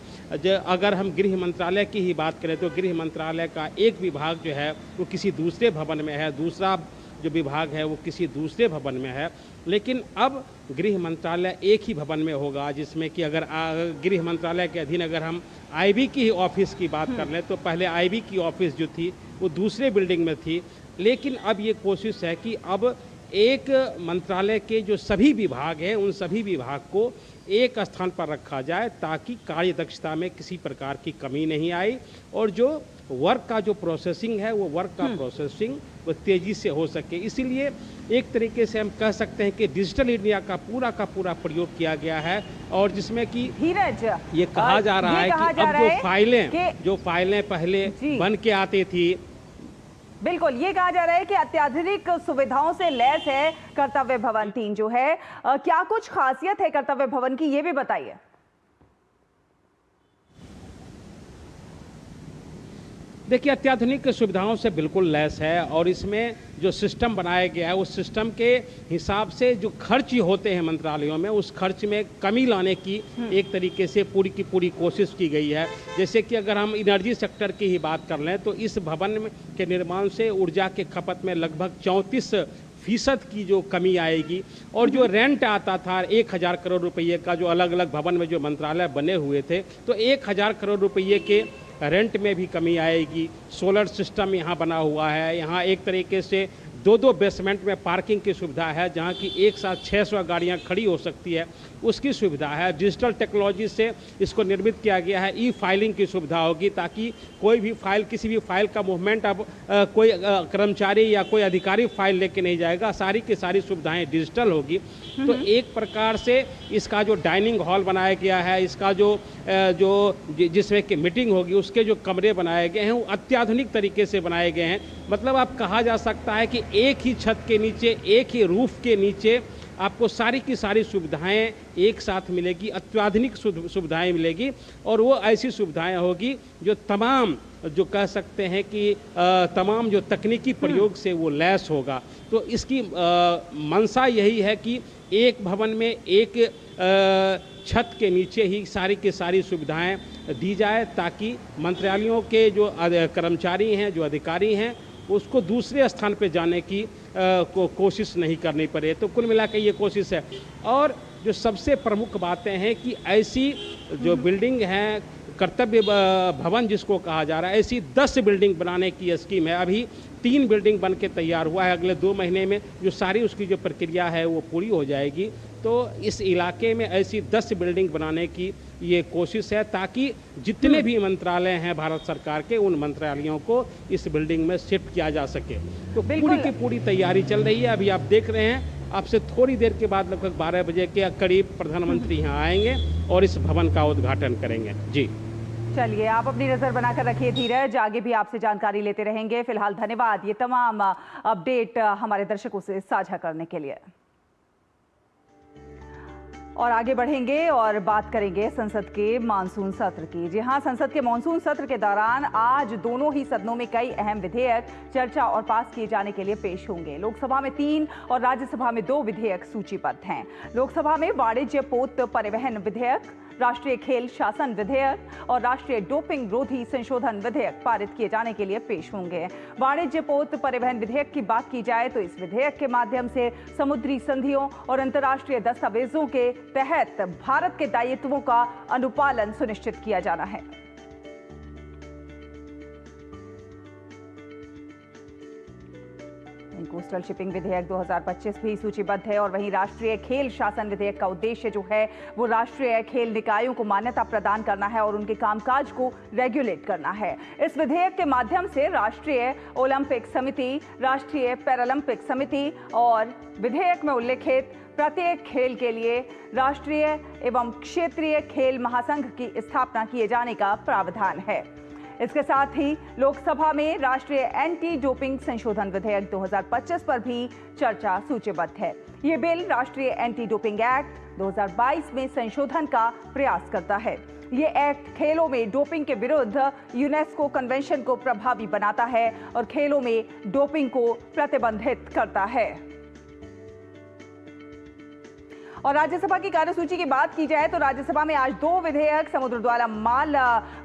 अगर हम गृह मंत्रालय की ही बात करें तो गृह मंत्रालय का एक विभाग जो है वो किसी दूसरे भवन में है, दूसरा जो विभाग है वो किसी दूसरे भवन में है। लेकिन अब गृह मंत्रालय एक ही भवन में होगा, जिसमें कि अगर गृह मंत्रालय के अधीन अगर हम IB की ऑफिस की बात कर लें तो पहले IB की ऑफिस जो थी वो दूसरे बिल्डिंग में थी। लेकिन अब ये कोशिश है कि अब एक मंत्रालय के जो सभी विभाग हैं उन सभी विभाग को एक स्थान पर रखा जाए, ताकि कार्य दक्षता में किसी प्रकार की कमी नहीं आई और जो वर्क का जो प्रोसेसिंग है वो वर्क का प्रोसेसिंग वो तेज़ी से हो सके। इसीलिए एक तरीके से हम कह सकते हैं कि डिजिटल इंडिया का पूरा प्रयोग किया गया है, और जिसमें कि धीरज ये कहा जा रहा है कि अब जो फाइलें पहले बन के आती थी, बिल्कुल ये कहा जा रहा है कि अत्याधुनिक सुविधाओं से लैस है कर्तव्य भवन 3 जो है। क्या कुछ खासियत है कर्तव्य भवन की, ये भी बताइए। देखिए, अत्याधुनिक सुविधाओं से बिल्कुल लैस है और इसमें जो सिस्टम बनाया गया है उस सिस्टम के हिसाब से जो खर्च होते हैं मंत्रालयों में, उस खर्च में कमी लाने की एक तरीके से पूरी की पूरी कोशिश की गई है। जैसे कि अगर हम एनर्जी सेक्टर की ही बात कर लें तो इस भवन के निर्माण से ऊर्जा के खपत में लगभग 34% की जो कमी आएगी, और जो रेंट आता था 1000 करोड़ रुपये का, जो अलग अलग भवन में जो मंत्रालय बने हुए थे, तो 1000 करोड़ रुपये के रेंट में भी कमी आएगी। सोलर सिस्टम यहाँ बना हुआ है, यहाँ एक तरीके से 2 बेसमेंट में पार्किंग की सुविधा है, जहाँ की एक साथ 600 गाड़ियाँ खड़ी हो सकती है, उसकी सुविधा है। डिजिटल टेक्नोलॉजी से इसको निर्मित किया गया है। फाइलिंग की सुविधा होगी, ताकि कोई भी फाइल, किसी भी फाइल का मूवमेंट अब कोई कर्मचारी या कोई अधिकारी फाइल लेके नहीं जाएगा, सारी की सारी सुविधाएं डिजिटल होगी। तो एक प्रकार से इसका जो डाइनिंग हॉल बनाया गया है, इसका जो जिसमें कि मीटिंग होगी, उसके जो कमरे बनाए गए हैं वो अत्याधुनिक तरीके से बनाए गए हैं। मतलब आप कहा जा सकता है कि एक ही छत के नीचे, एक ही रूफ के नीचे आपको सारी की सारी सुविधाएं एक साथ मिलेगी, अत्याधुनिक सुविधाएं मिलेगी, और वो ऐसी सुविधाएं होगी जो तमाम, जो कह सकते हैं कि तमाम जो तकनीकी प्रयोग से वो लैस होगा। तो इसकी मंशा यही है कि एक भवन में एक छत के नीचे ही सारी की सारी सुविधाएं दी जाए, ताकि मंत्रालयों के जो कर्मचारी हैं, जो अधिकारी हैं, उसको दूसरे स्थान पर जाने की कोशिश नहीं करनी पड़े। तो कुल मिला के ये कोशिश है। और जो सबसे प्रमुख बातें हैं कि ऐसी जो बिल्डिंग है, कर्तव्य भवन जिसको कहा जा रहा है, ऐसी 10 बिल्डिंग बनाने की स्कीम है। अभी 3 बिल्डिंग बन के तैयार हुआ है। अगले 2 महीने में जो सारी उसकी जो प्रक्रिया है वो पूरी हो जाएगी। तो इस इलाके में ऐसी 10 बिल्डिंग बनाने की ये कोशिश है, ताकि जितने भी मंत्रालय हैं भारत सरकार के, उन मंत्रालयों को इस बिल्डिंग में शिफ्ट किया जा सके। तो पूरी की पूरी तैयारी चल रही है। अभी आप देख रहे हैं, आपसे थोड़ी देर के बाद लगभग 12 बजे के करीब प्रधानमंत्री यहाँ आएंगे और इस भवन का उद्घाटन करेंगे। जी चलिए, आप अपनी नजर बनाकर रखिए धीरज, आगे भी आपसे जानकारी लेते रहेंगे। फिलहाल धन्यवाद ये तमाम अपडेट हमारे दर्शकों से साझा करने के लिए। और आगे बढ़ेंगे और बात करेंगे संसद के मानसून सत्र की। जी हां, संसद के मानसून सत्र के दौरान आज दोनों ही सदनों में कई अहम विधेयक चर्चा और पास किए जाने के लिए पेश होंगे। लोकसभा में 3 और राज्यसभा में 2 विधेयक सूचीबद्ध हैं। लोकसभा में वाणिज्य पोत परिवहन विधेयक, राष्ट्रीय खेल शासन विधेयक और राष्ट्रीय डोपिंग रोधी संशोधन विधेयक पारित किए जाने के लिए पेश होंगे। वाणिज्य पोत परिवहन विधेयक की बात की जाए तो इस विधेयक के माध्यम से समुद्री संधियों और अंतर्राष्ट्रीय दस्तावेजों के तहत भारत के दायित्वों का अनुपालन सुनिश्चित किया जाना है। कोस्टल शिपिंग विधेयक 2025 भी सूचीबद्ध है। और वहीं राष्ट्रीय खेल शासन विधेयक का उद्देश्य जो है वो राष्ट्रीय खेल निकायों को मान्यता प्रदान करना है और उनके कामकाज को रेगुलेट करना है। इस विधेयक के माध्यम से राष्ट्रीय ओलंपिक समिति, राष्ट्रीय पैरालंपिक समिति और विधेयक में उल्लेखित प्रत्येक खेल के लिए राष्ट्रीय एवं क्षेत्रीय खेल महासंघ की स्थापना किए जाने का प्रावधान है। इसके साथ ही लोकसभा में राष्ट्रीय एंटी डोपिंग संशोधन विधेयक 2025 पर भी चर्चा सूचीबद्ध है। ये बिल राष्ट्रीय एंटी डोपिंग एक्ट 2022 में संशोधन का प्रयास करता है। ये एक्ट खेलों में डोपिंग के विरुद्ध यूनेस्को कन्वेंशन को प्रभावी बनाता है और खेलों में डोपिंग को प्रतिबंधित करता है। और राज्यसभा की कार्यसूची की बात की जाए तो राज्यसभा में आज 2 विधेयक, समुद्र द्वारा माल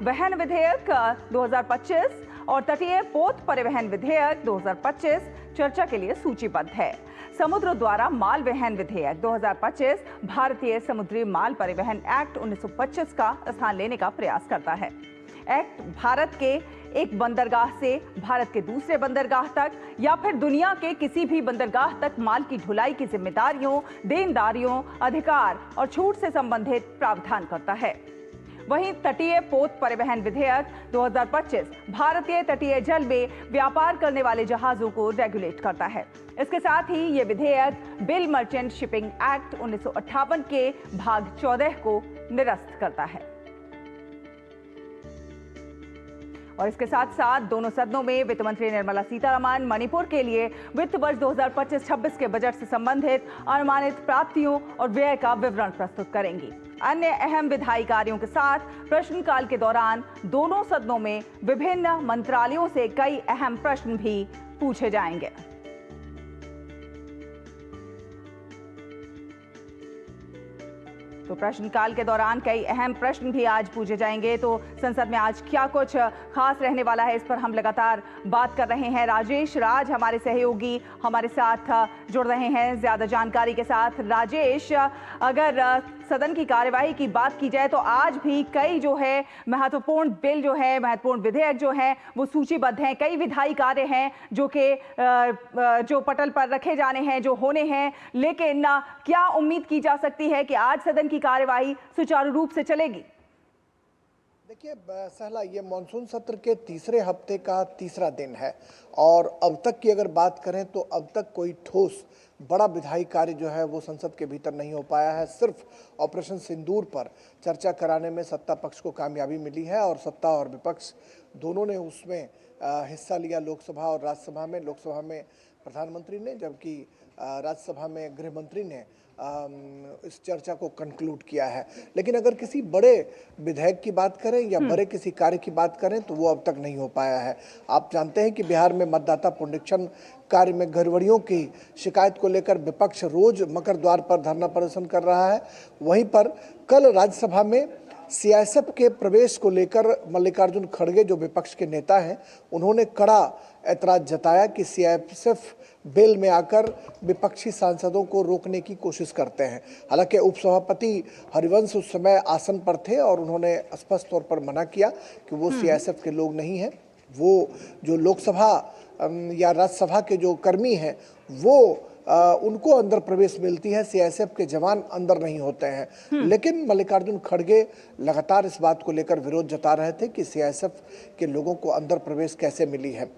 वहन विधेयक 2025 और तटीय पोत परिवहन विधेयक 2025 चर्चा के लिए सूचीबद्ध है। समुद्र द्वारा माल वहन विधेयक 2025 भारतीय समुद्री माल परिवहन एक्ट 1925 का स्थान लेने का प्रयास करता है। एक्ट भारत के एक बंदरगाह से भारत के दूसरे बंदरगाह तक या फिर दुनिया के किसी भी बंदरगाह तक माल की ढुलाई की जिम्मेदारियों, देनदारियों, अधिकार और छूट से संबंधित प्रावधान करता है। वहीं तटीय पोत परिवहन विधेयक 2025 भारतीय तटीय जल में व्यापार करने वाले जहाजों को रेगुलेट करता है। इसके साथ ही ये विधेयक बिल मर्चेंट शिपिंग एक्ट 1958 के भाग 14 को निरस्त करता है। और इसके साथ साथ दोनों सदनों में वित्त मंत्री निर्मला सीतारमण मणिपुर के लिए वित्त वर्ष 2025-26 के बजट से संबंधित अनुमानित प्राप्तियों और व्यय का विवरण प्रस्तुत करेंगी। अन्य अहम विधायी कार्यों के साथ प्रश्नकाल के दौरान दोनों सदनों में विभिन्न मंत्रालयों से कई अहम प्रश्न भी पूछे जाएंगे। तो प्रश्नकाल के दौरान कई अहम प्रश्न भी आज पूछे जाएंगे। तो संसद में आज क्या कुछ खास रहने वाला है, इस पर हम लगातार बात कर रहे हैं। राजेश राज हमारे सहयोगी हमारे साथ जुड़ रहे हैं ज्यादा जानकारी के साथ। राजेश, अगर सदन की कार्यवाही की बात की जाए तो आज भी कई जो है महत्वपूर्ण बिल जो है, महत्वपूर्ण विधेयक जो है वो सूचीबद्ध हैं। कई विधायी कार्य हैं जो पटल पर रखे जाने हैं, जो होने हैं। लेकिन क्या उम्मीद की जा सकती है कि आज सदन की कार्यवाही सुचारू रूप से चलेगी? देखिए सहला, ये मानसून सत्र के तीसरे हफ्ते का तीसरा दिन है और अब तक की अगर बात करें तो अब तक कोई ठोस बड़ा विधायी कार्य जो है वो संसद के भीतर नहीं हो पाया है। सिर्फ ऑपरेशन सिंदूर पर चर्चा कराने में सत्ता पक्ष को कामयाबी मिली है और सत्ता और विपक्ष दोनों ने उसमें हिस्सा लिया। लोकसभा और राज्यसभा में, लोकसभा में प्रधानमंत्री ने, जबकि राज्यसभा में गृह मंत्री ने इस चर्चा को कंक्लूड किया है। लेकिन अगर किसी बड़े विधेयक की बात करें या बड़े किसी कार्य की बात करें तो वो अब तक नहीं हो पाया है। आप जानते हैं कि बिहार में मतदाता पुनरीक्षण कार्य में गड़बड़ियों की शिकायत को लेकर विपक्ष रोज मकर द्वार पर धरना प्रदर्शन कर रहा है। वहीं पर कल राज्यसभा में सीआईएसएफ के प्रवेश को लेकर मल्लिकार्जुन खड़गे जो विपक्ष के नेता हैं, उन्होंने कड़ा ऐतराज जताया कि सीआईएसएफ बिल में आकर विपक्षी सांसदों को रोकने की कोशिश करते हैं। हालांकि उपसभापति हरिवंश उस समय आसन पर थे और उन्होंने स्पष्ट तौर पर मना किया कि वो सीआईएसएफ के लोग नहीं हैं। वो जो लोकसभा या राज्यसभा के जो कर्मी हैं वो उनको अंदर प्रवेश मिलती है, सीआईएसएफ के जवान अंदर नहीं होते हैं। लेकिन मल्लिकार्जुन खड़गे लगातार इस बात को लेकर विरोध जता रहे थे कि सीआईएसएफ के लोगों को अंदर प्रवेश कैसे मिली है।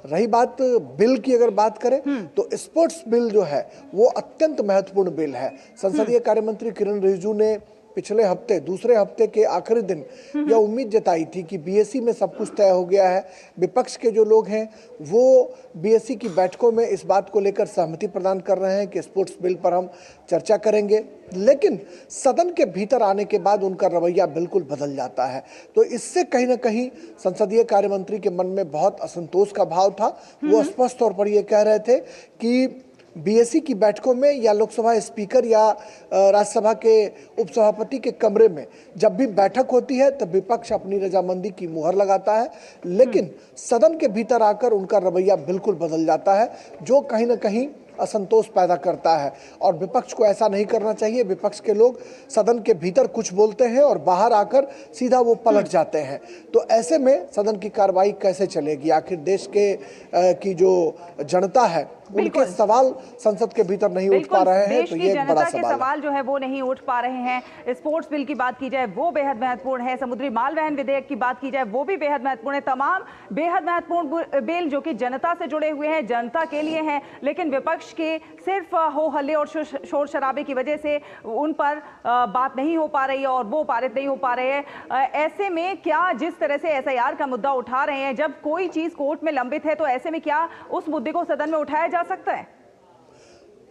रही बात बिल की, अगर बात करें तो स्पोर्ट्स बिल जो है वो अत्यंत महत्वपूर्ण बिल है। संसदीय कार्य मंत्री किरण रिजिजू ने पिछले हफ्ते दूसरे हफ्ते के आखिरी दिन यह उम्मीद जताई थी कि बीएससी में सब कुछ तय हो गया है। विपक्ष के जो लोग हैं वो बीएससी की बैठकों में इस बात को लेकर सहमति प्रदान कर रहे हैं कि स्पोर्ट्स बिल पर हम चर्चा करेंगे, लेकिन सदन के भीतर आने के बाद उनका रवैया बिल्कुल बदल जाता है। तो इससे कहीं ना कहीं संसदीय कार्य मंत्री के मन में बहुत असंतोष का भाव था। वो स्पष्ट तौर पर ये कह रहे थे कि बीएससी की बैठकों में या लोकसभा स्पीकर या राज्यसभा के उपसभापति के कमरे में जब भी बैठक होती है तब विपक्ष अपनी रजामंदी की मुहर लगाता है, लेकिन सदन के भीतर आकर उनका रवैया बिल्कुल बदल जाता है, जो कहीं ना कहीं असंतोष पैदा करता है। और विपक्ष को ऐसा नहीं करना चाहिए। विपक्ष के लोग सदन के भीतर कुछ बोलते हैं और बाहर आकर सीधा वो पलट जाते हैं। तो ऐसे में सदन की कार्रवाई कैसे चलेगी? आखिर देश के की जो जनता है उनके सवाल संसद के भीतर नहीं उठ पा रहे हैं, तो ये एक बड़ा सवाल जो है वो नहीं उठ पा रहे हैं। स्पोर्ट्स बिल की बात की जाए वो बेहद महत्वपूर्ण है, समुद्री माल वहन विधेयक की बात की जाए वो भी बेहद महत्वपूर्ण है। तमाम बेहद महत्वपूर्ण बिल जो कि जनता से जुड़े हुए हैं, जनता के लिए हैं, लेकिन विपक्ष के सिर्फ हो हल्ले और शोर शराबे की वजह से उन पर बात नहीं हो पा रही है और वो पारित नहीं हो पा रहे हैं। ऐसे में क्या जिस तरह से एसआईआर का मुद्दा उठा रहे हैं, जब कोई चीज कोर्ट में लंबित है तो ऐसे में क्या उस मुद्दे को सदन में उठाया जा सकता है?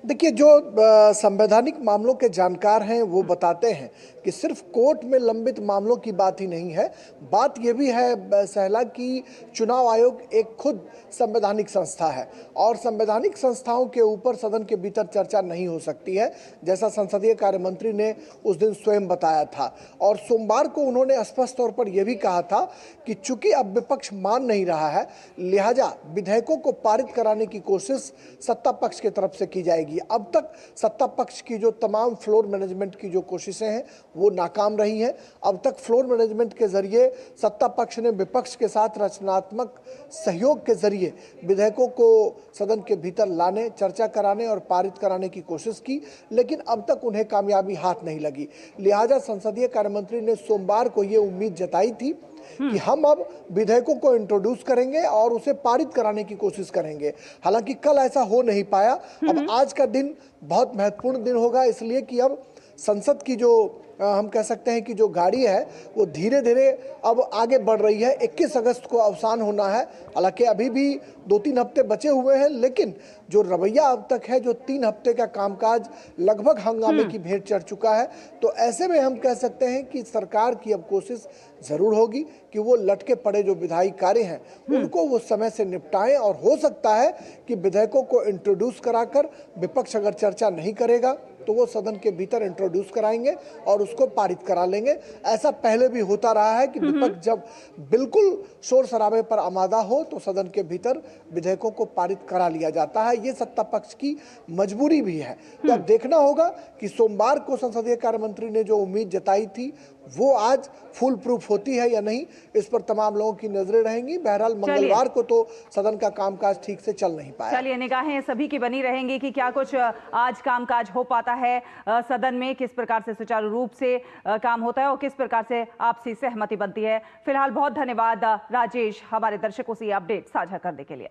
देखिए, जो संवैधानिक मामलों के जानकार हैं वो बताते हैं कि सिर्फ कोर्ट में लंबित मामलों की बात ही नहीं है, बात यह भी है सहला कि चुनाव आयोग एक खुद संवैधानिक संस्था है और संवैधानिक संस्थाओं के ऊपर सदन के भीतर चर्चा नहीं हो सकती है, जैसा संसदीय कार्य मंत्री ने उस दिन स्वयं बताया था। और सोमवार को उन्होंने स्पष्ट तौर पर यह भी कहा था कि चूंकि अब विपक्ष मान नहीं रहा है, लिहाजा विधेयकों को पारित कराने की कोशिश सत्ता पक्ष की तरफ से की जाएगी। अब तक सत्ता पक्ष की जो तमाम फ्लोर मैनेजमेंट की जो कोशिशें हैं वो नाकाम रही हैं। अब तक फ्लोर मैनेजमेंट के जरिए सत्ता पक्ष ने विपक्ष के साथ रचनात्मक सहयोग के जरिए विधेयकों को सदन के भीतर लाने, चर्चा कराने और पारित कराने की कोशिश की, लेकिन अब तक उन्हें कामयाबी हाथ नहीं लगी। लिहाजा संसदीय कार्य मंत्री ने सोमवार को ये उम्मीद जताई थी कि हम अब विधेयकों को इंट्रोड्यूस करेंगे और उसे पारित कराने की कोशिश करेंगे। हालांकि कल ऐसा हो नहीं पाया। अब आज का दिन बहुत महत्वपूर्ण दिन होगा, इसलिए कि अब संसद की जो हम कह सकते हैं कि जो गाड़ी है वो धीरे धीरे अब आगे बढ़ रही है। 21 अगस्त को अवसान होना है, हालांकि अभी भी 2-3 हफ्ते बचे हुए हैं, लेकिन जो रवैया अब तक है, जो 3 हफ्ते का कामकाज लगभग हंगामे की भेंट चढ़ चुका है, तो ऐसे में हम कह सकते हैं कि सरकार की अब कोशिश जरूर होगी कि वो लटके पड़े जो विधायी कार्य हैं उनको वो समय से निपटाएं। और हो सकता है कि विधेयकों को इंट्रोड्यूस कराकर विपक्ष अगर चर्चा नहीं करेगा तो वो सदन के भीतर इंट्रोड्यूस कराएंगे और उसको पारित करा लेंगे। ऐसा पहले भी होता रहा है कि विपक्ष जब बिल्कुल शोर शराबे पर आमादा हो तो सदन के भीतर विधेयकों को पारित करा लिया जाता है। ये सत्ता पक्ष की मजबूरी भी है। तो अब देखना होगा कि सोमवार को संसदीय कार्य मंत्री ने जो उम्मीद जताई थी वो आज फुल प्रूफ होती है या नहीं, इस पर तमाम लोगों की नजरें रहेंगी। बहरहाल मंगलवार को तो सदन का कामकाज ठीक से चल नहीं पाया। चलिए, निगाहें सभी की बनी रहेंगी कि क्या कुछ आज कामकाज हो पाता है सदन में, किस प्रकार से सुचारू रूप से काम होता है और किस प्रकार से आपसी सहमति बनती है। फिलहाल बहुत धन्यवाद राजेश, हमारे दर्शकों से ये अपडेट साझा करने के लिए।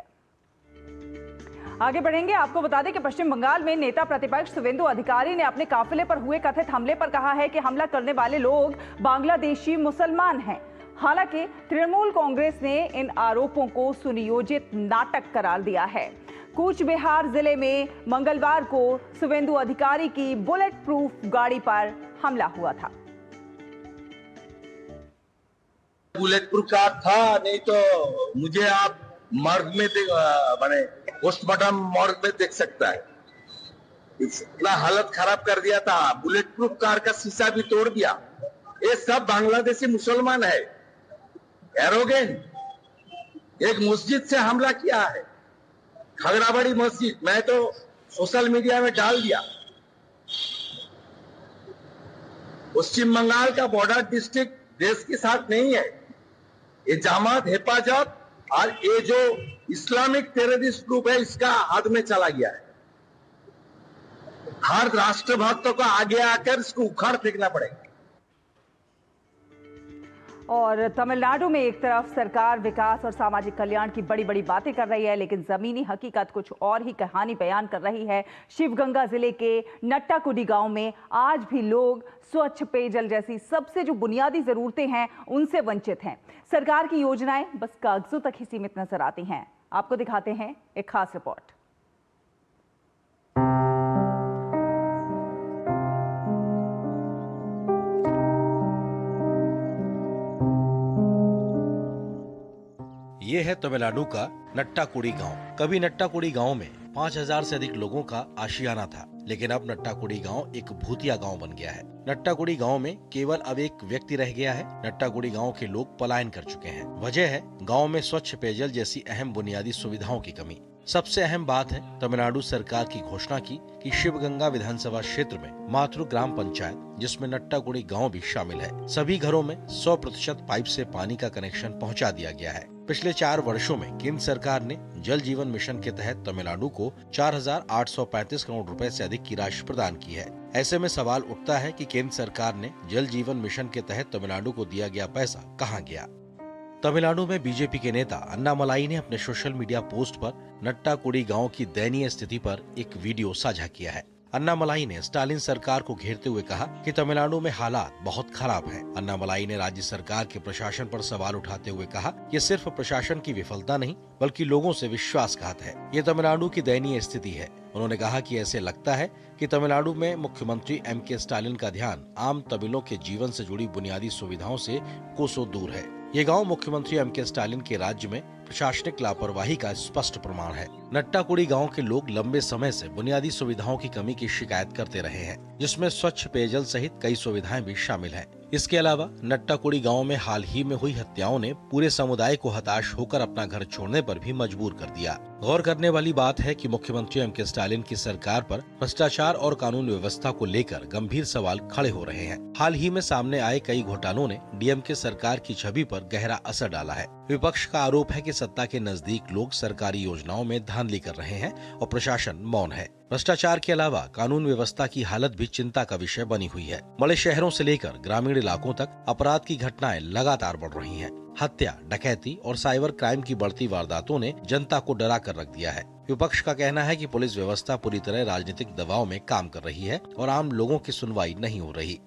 आगे बढ़ेंगे, आपको बता दें कि पश्चिम बंगाल में नेता प्रतिपक्ष शुवेंदु अधिकारी ने अपने काफिले पर हुए कथित हमले पर कहा है कि हमला करने वाले लोग बांग्लादेशी मुसलमान हैं। हालांकि तृणमूल कांग्रेस ने इन आरोपों को सुनियोजित नाटक करार दिया है। कूच बिहार जिले में मंगलवार को शुभेंदु अधिकारी की बुलेट प्रूफ गाड़ी पर हमला हुआ था। बुलेट प्रूफ कार था, नहीं तो मुझे आप मॉर्ग में माने पोस्टमार्टम मॉर्ग में देख सकता है। इतना हालत खराब कर दिया था, बुलेट प्रूफ कार का शीशा भी तोड़ दिया। ये सब बांग्लादेशी मुसलमान है, एरोगेंट। एक मस्जिद से हमला किया है, खगड़ाबाड़ी मस्जिद। मैं तो सोशल मीडिया में डाल दिया। पश्चिम बंगाल का बॉर्डर डिस्ट्रिक्ट देश के साथ नहीं है। ये जमात हिफाजत और ये जो इस्लामिक टेररिस्ट ग्रुप है, इसका हाथ में चला गया है। हर राष्ट्रभक्तों को आगे आकर इसको उखाड़ फेंकना पड़ेगा। और तमिलनाडु में एक तरफ सरकार विकास और सामाजिक कल्याण की बड़ी बड़ी बातें कर रही है, लेकिन जमीनी हकीकत कुछ और ही कहानी बयान कर रही है। शिवगंगा जिले के नट्टाकुडी गांव में आज भी लोग स्वच्छ पेयजल जैसी सबसे जो बुनियादी जरूरतें हैं उनसे वंचित हैं। सरकार की योजनाएं बस कागजों तक ही सीमित नजर आती हैं। आपको दिखाते हैं एक खास रिपोर्ट। ये है तमिलनाडु का नट्टाकुडी गांव। कभी नट्टाकुडी गांव में 5000 से अधिक लोगों का आशियाना था, लेकिन अब नट्टाकुडी गांव एक भूतिया गांव बन गया है। नट्टाकुडी गांव में केवल अब एक व्यक्ति रह गया है। नट्टाकुडी गांव के लोग पलायन कर चुके हैं। वजह है गांव में स्वच्छ पेयजल जैसी अहम बुनियादी सुविधाओं की कमी। सबसे अहम बात है तमिलनाडु सरकार की घोषणा की कि शिवगंगा विधानसभा क्षेत्र में मातृ ग्राम पंचायत, जिसमें नट्टाकुडी गांव भी शामिल है, सभी घरों में 100% पाइप से पानी का कनेक्शन पहुंचा दिया गया है। पिछले 4 वर्षों में केंद्र सरकार ने जल जीवन मिशन के तहत तमिलनाडु को 4835 करोड़ रुपए से अधिक की राशि प्रदान की है। ऐसे में सवाल उठता है कि केंद्र सरकार ने जल जीवन मिशन के तहत तमिलनाडु को दिया गया पैसा कहां गया। तमिलनाडु में बीजेपी के नेता अन्नामलाई ने अपने सोशल मीडिया पोस्ट पर नट्टाकुडी गांव की दयनीय स्थिति पर एक वीडियो साझा किया है। अन्नामलाई ने स्टालिन सरकार को घेरते हुए कहा कि तमिलनाडु में हालात बहुत खराब हैं। अन्नामलाई ने राज्य सरकार के प्रशासन पर सवाल उठाते हुए कहा, ये सिर्फ प्रशासन की विफलता नहीं बल्कि लोगों से विश्वासघात है। ये तमिलनाडु की दयनीय स्थिति है। उन्होंने कहा कि ऐसे लगता है कि तमिलनाडु में मुख्यमंत्री एम.के. स्टालिन का ध्यान आम तमिलों के जीवन से जुड़ी बुनियादी सुविधाओं से कोसों दूर है। ये गांव मुख्यमंत्री एम.के. स्टालिन के राज्य में प्रशासनिक लापरवाही का स्पष्ट प्रमाण है। नट्टाकुडी गांव के लोग लंबे समय से बुनियादी सुविधाओं की कमी की शिकायत करते रहे हैं, जिसमें स्वच्छ पेयजल सहित कई सुविधाएं भी शामिल हैं। इसके अलावा नट्टाकुडी गांव में हाल ही में हुई हत्याओं ने पूरे समुदाय को हताश होकर अपना घर छोड़ने पर भी मजबूर कर दिया। गौर करने वाली बात है कि मुख्यमंत्री एम.के. स्टालिन की सरकार पर भ्रष्टाचार और कानून व्यवस्था को लेकर गंभीर सवाल खड़े हो रहे हैं। हाल ही में सामने आए कई घोटालों ने डीएमके सरकार की छवि पर गहरा असर डाला है। विपक्ष का आरोप है कि सत्ता के नजदीक लोग सरकारी योजनाओं में धांधली कर रहे हैं और प्रशासन मौन है। भ्रष्टाचार के अलावा कानून व्यवस्था की हालत भी चिंता का विषय बनी हुई है। बड़े शहरों से लेकर ग्रामीण इलाकों तक अपराध की घटनाएं लगातार बढ़ रही हैं। हत्या, डकैती और साइबर क्राइम की बढ़ती वारदातों ने जनता को डरा कर रख दिया है। विपक्ष का कहना है कि पुलिस व्यवस्था पूरी तरह राजनीतिक दबाव में काम कर रही है और आम लोगों की सुनवाई नहीं हो रही।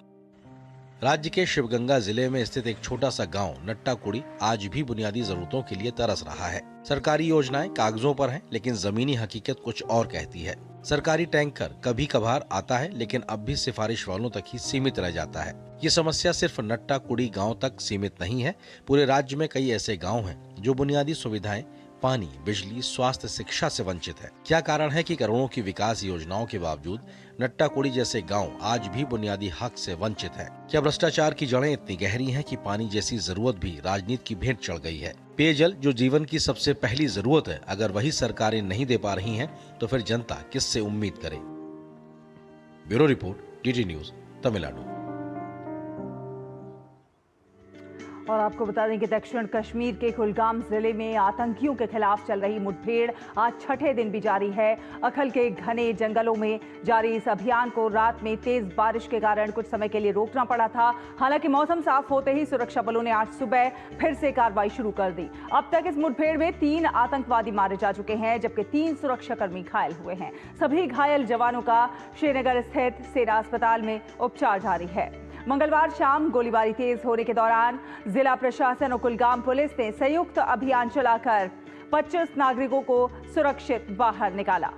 राज्य के शिवगंगा जिले में स्थित एक छोटा सा गांव नट्टाकुडी आज भी बुनियादी जरूरतों के लिए तरस रहा है। सरकारी योजनाएं कागजों पर हैं, लेकिन जमीनी हकीकत कुछ और कहती है। सरकारी टैंकर कभी कभार आता है, लेकिन अब भी सिफारिश वालों तक ही सीमित रह जाता है। ये समस्या सिर्फ नट्टाकुडी गांव तक सीमित नहीं है। पूरे राज्य में कई ऐसे गांव हैं जो बुनियादी सुविधाएं, पानी, बिजली, स्वास्थ्य, शिक्षा से वंचित है। क्या कारण है कि करोड़ों की विकास योजनाओं के बावजूद नट्टाकुडी जैसे गांव आज भी बुनियादी हक से वंचित है? क्या भ्रष्टाचार की जड़ें इतनी गहरी हैं कि पानी जैसी जरूरत भी राजनीति की भेंट चढ़ गई है? पेयजल जो जीवन की सबसे पहली जरूरत है, अगर वही सरकारें नहीं दे पा रही हैं, तो फिर जनता किससे उम्मीद करे? Bureau report, DD news, Tamil Nadu. और आपको बता दें कि दक्षिण कश्मीर के कुलगाम जिले में आतंकियों के खिलाफ चल रही मुठभेड़ आज छठे दिन भी जारी है। अखल के घने जंगलों में जारी इस अभियान को रात में तेज बारिश के कारण कुछ समय के लिए रोकना पड़ा था। हालांकि मौसम साफ होते ही सुरक्षा बलों ने आज सुबह फिर से कार्रवाई शुरू कर दी। अब तक इस मुठभेड़ में 3 आतंकवादी मारे जा चुके हैं, जबकि 3 सुरक्षाकर्मी घायल हुए हैं। सभी घायल जवानों का श्रीनगर स्थित सेना अस्पताल में उपचार जारी है। मंगलवार शाम गोलीबारी तेज होने के दौरान जिला प्रशासन और कुलगाम पुलिस ने संयुक्त अभियान चलाकर 25 नागरिकों को सुरक्षित बाहर निकाला,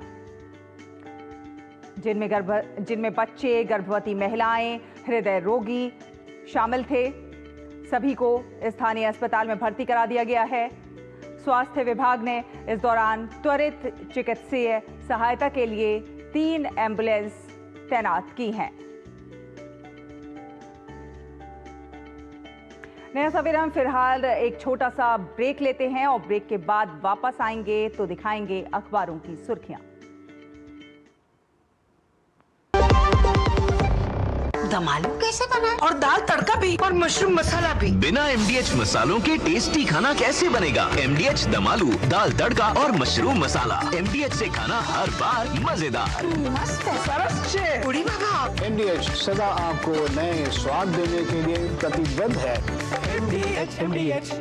जिनमें बच्चे, गर्भवती महिलाएं, हृदय रोगी शामिल थे। सभी को स्थानीय अस्पताल में भर्ती करा दिया गया है। स्वास्थ्य विभाग ने इस दौरान त्वरित चिकित्सीय सहायता के लिए 3 एम्बुलेंस तैनात की हैं। नया सवेरा में फिलहाल एक छोटा सा ब्रेक लेते हैं और ब्रेक के बाद वापस आएंगे तो दिखाएंगे अखबारों की सुर्खियां। दम आलू कैसे बना और दाल तड़का भी और मशरूम मसाला भी। बिना MDH मसालों के टेस्टी खाना कैसे बनेगा? MDH दम आलू, दाल तड़का और मशरूम मसाला। MDH से खाना हर बार मजेदार। मस्त है, सरस छे। उड़ी बाबा। MDH सदा आपको नए स्वाद देने के लिए प्रतिबद्ध है। MDH।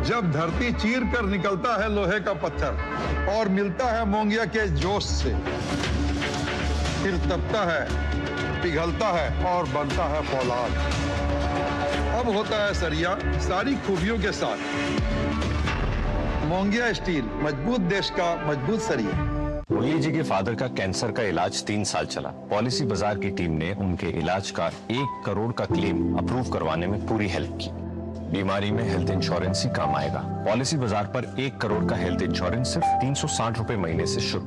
जब धरती चीर कर निकलता है लोहे का पत्थर और मिलता है मोंगिया के जोश से, फिर तपता है, पिघलता है और बनता है फौलाद। अब होता है सरिया सारी खूबियों के साथ। मोंगिया स्टील, मजबूत देश का मजबूत सरिया। मुरली जी के फादर का कैंसर का इलाज 3 साल चला। पॉलिसी बाजार की टीम ने उनके इलाज का 1 करोड़ का क्लेम अप्रूव करवाने में पूरी हेल्प की। बीमारी में हेल्थ इंश्योरेंस ही काम आएगा। पॉलिसी बाजार पर 1 करोड़ का हेल्थ इंश्योरेंस सिर्फ 360 रुपए महीने से शुरू।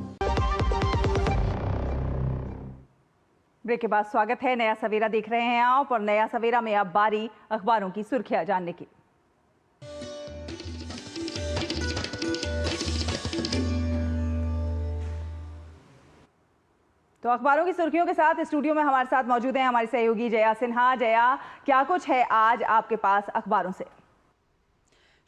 ब्रेक के बाद स्वागत है। नया सवेरा देख रहे हैं आप और नया सवेरा में अब बारी अखबारों की सुर्खियां जानने की। तो अखबारों की सुर्खियों के साथ स्टूडियो में हमारे साथ मौजूद हैं हमारी सहयोगी जया सिन्हा। जया, क्या कुछ है आज आपके पास अखबारों से?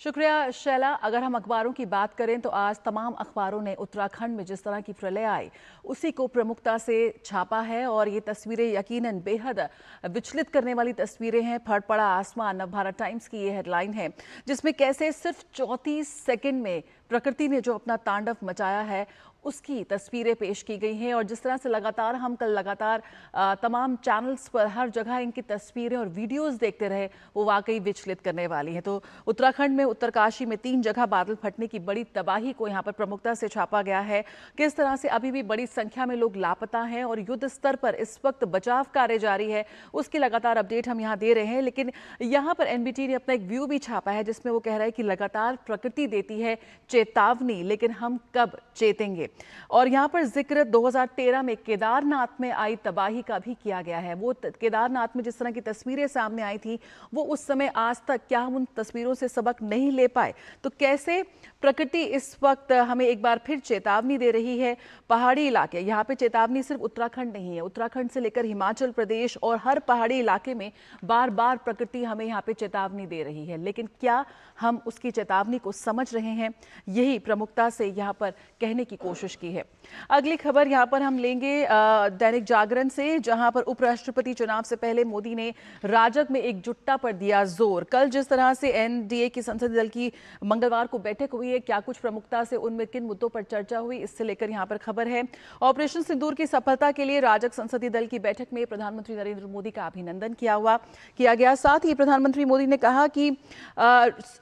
शुक्रिया शैला। अगर हम अखबारों की बात करें तो आज तमाम अखबारों ने उत्तराखंड में जिस तरह की प्रलय आई उसी को प्रमुखता से छापा है और ये तस्वीरें यकीनन बेहद विचलित करने वाली तस्वीरें हैं। फट पड़ा आसमान, नवभारत टाइम्स की ये हेडलाइन है जिसमें कैसे सिर्फ 34 सेकंड में प्रकृति ने जो अपना तांडव मचाया है उसकी तस्वीरें पेश की गई हैं। और जिस तरह से लगातार हम कल लगातार तमाम चैनल्स पर हर जगह इनकी तस्वीरें और वीडियोस देखते रहे, वो वाकई विचलित करने वाली हैं। तो उत्तराखंड में उत्तरकाशी में 3 जगह बादल फटने की बड़ी तबाही को यहाँ पर प्रमुखता से छापा गया है। किस तरह से अभी भी बड़ी संख्या में लोग लापता हैं और युद्ध स्तर पर इस वक्त बचाव कार्य जारी है, उसकी लगातार अपडेट हम यहाँ दे रहे हैं। लेकिन यहाँ पर NBT ने अपना एक व्यू भी छापा है जिसमें वो कह रहा है कि लगातार प्रकृति देती है चेतावनी, लेकिन हम कब चेतेंगे। और यहाँ पर जिक्र 2013 में केदारनाथ में आई तबाही का भी किया गया है। वो केदारनाथ में जिस तरह की तस्वीरें सामने आई थी वो उस समय आज तक क्या हम उन तस्वीरों से सबक नहीं ले पाए? तो कैसे प्रकृति इस वक्त हमें एक बार फिर चेतावनी दे रही है। पहाड़ी इलाके, यहाँ पे चेतावनी सिर्फ उत्तराखंड नहीं है, उत्तराखंड से लेकर हिमाचल प्रदेश और हर पहाड़ी इलाके में बार बार प्रकृति हमें यहाँ पे चेतावनी दे रही है। लेकिन क्या हम उसकी चेतावनी को समझ रहे हैं? यही प्रमुखता से यहाँ पर कहने की कोशिश की है। अगली खबर यहाँ पर हम लेंगे दैनिक जागरण से, जहां पर उपराष्ट्रपति चुनाव से पहले मोदी ने राजग में एकजुटता पर दिया जोर। कल जिस तरह से NDA की संसदीय दल की मंगलवार को बैठक हुई है, क्या कुछ प्रमुखता से उनमें किन मुद्दों पर चर्चा हुई, इससे लेकर यहाँ पर खबर है। ऑपरेशन सिंदूर की सफलता के लिए राजग संसदीय दल की बैठक में प्रधानमंत्री नरेंद्र मोदी का अभिनंदन किया गया। साथ ही प्रधानमंत्री मोदी ने कहा कि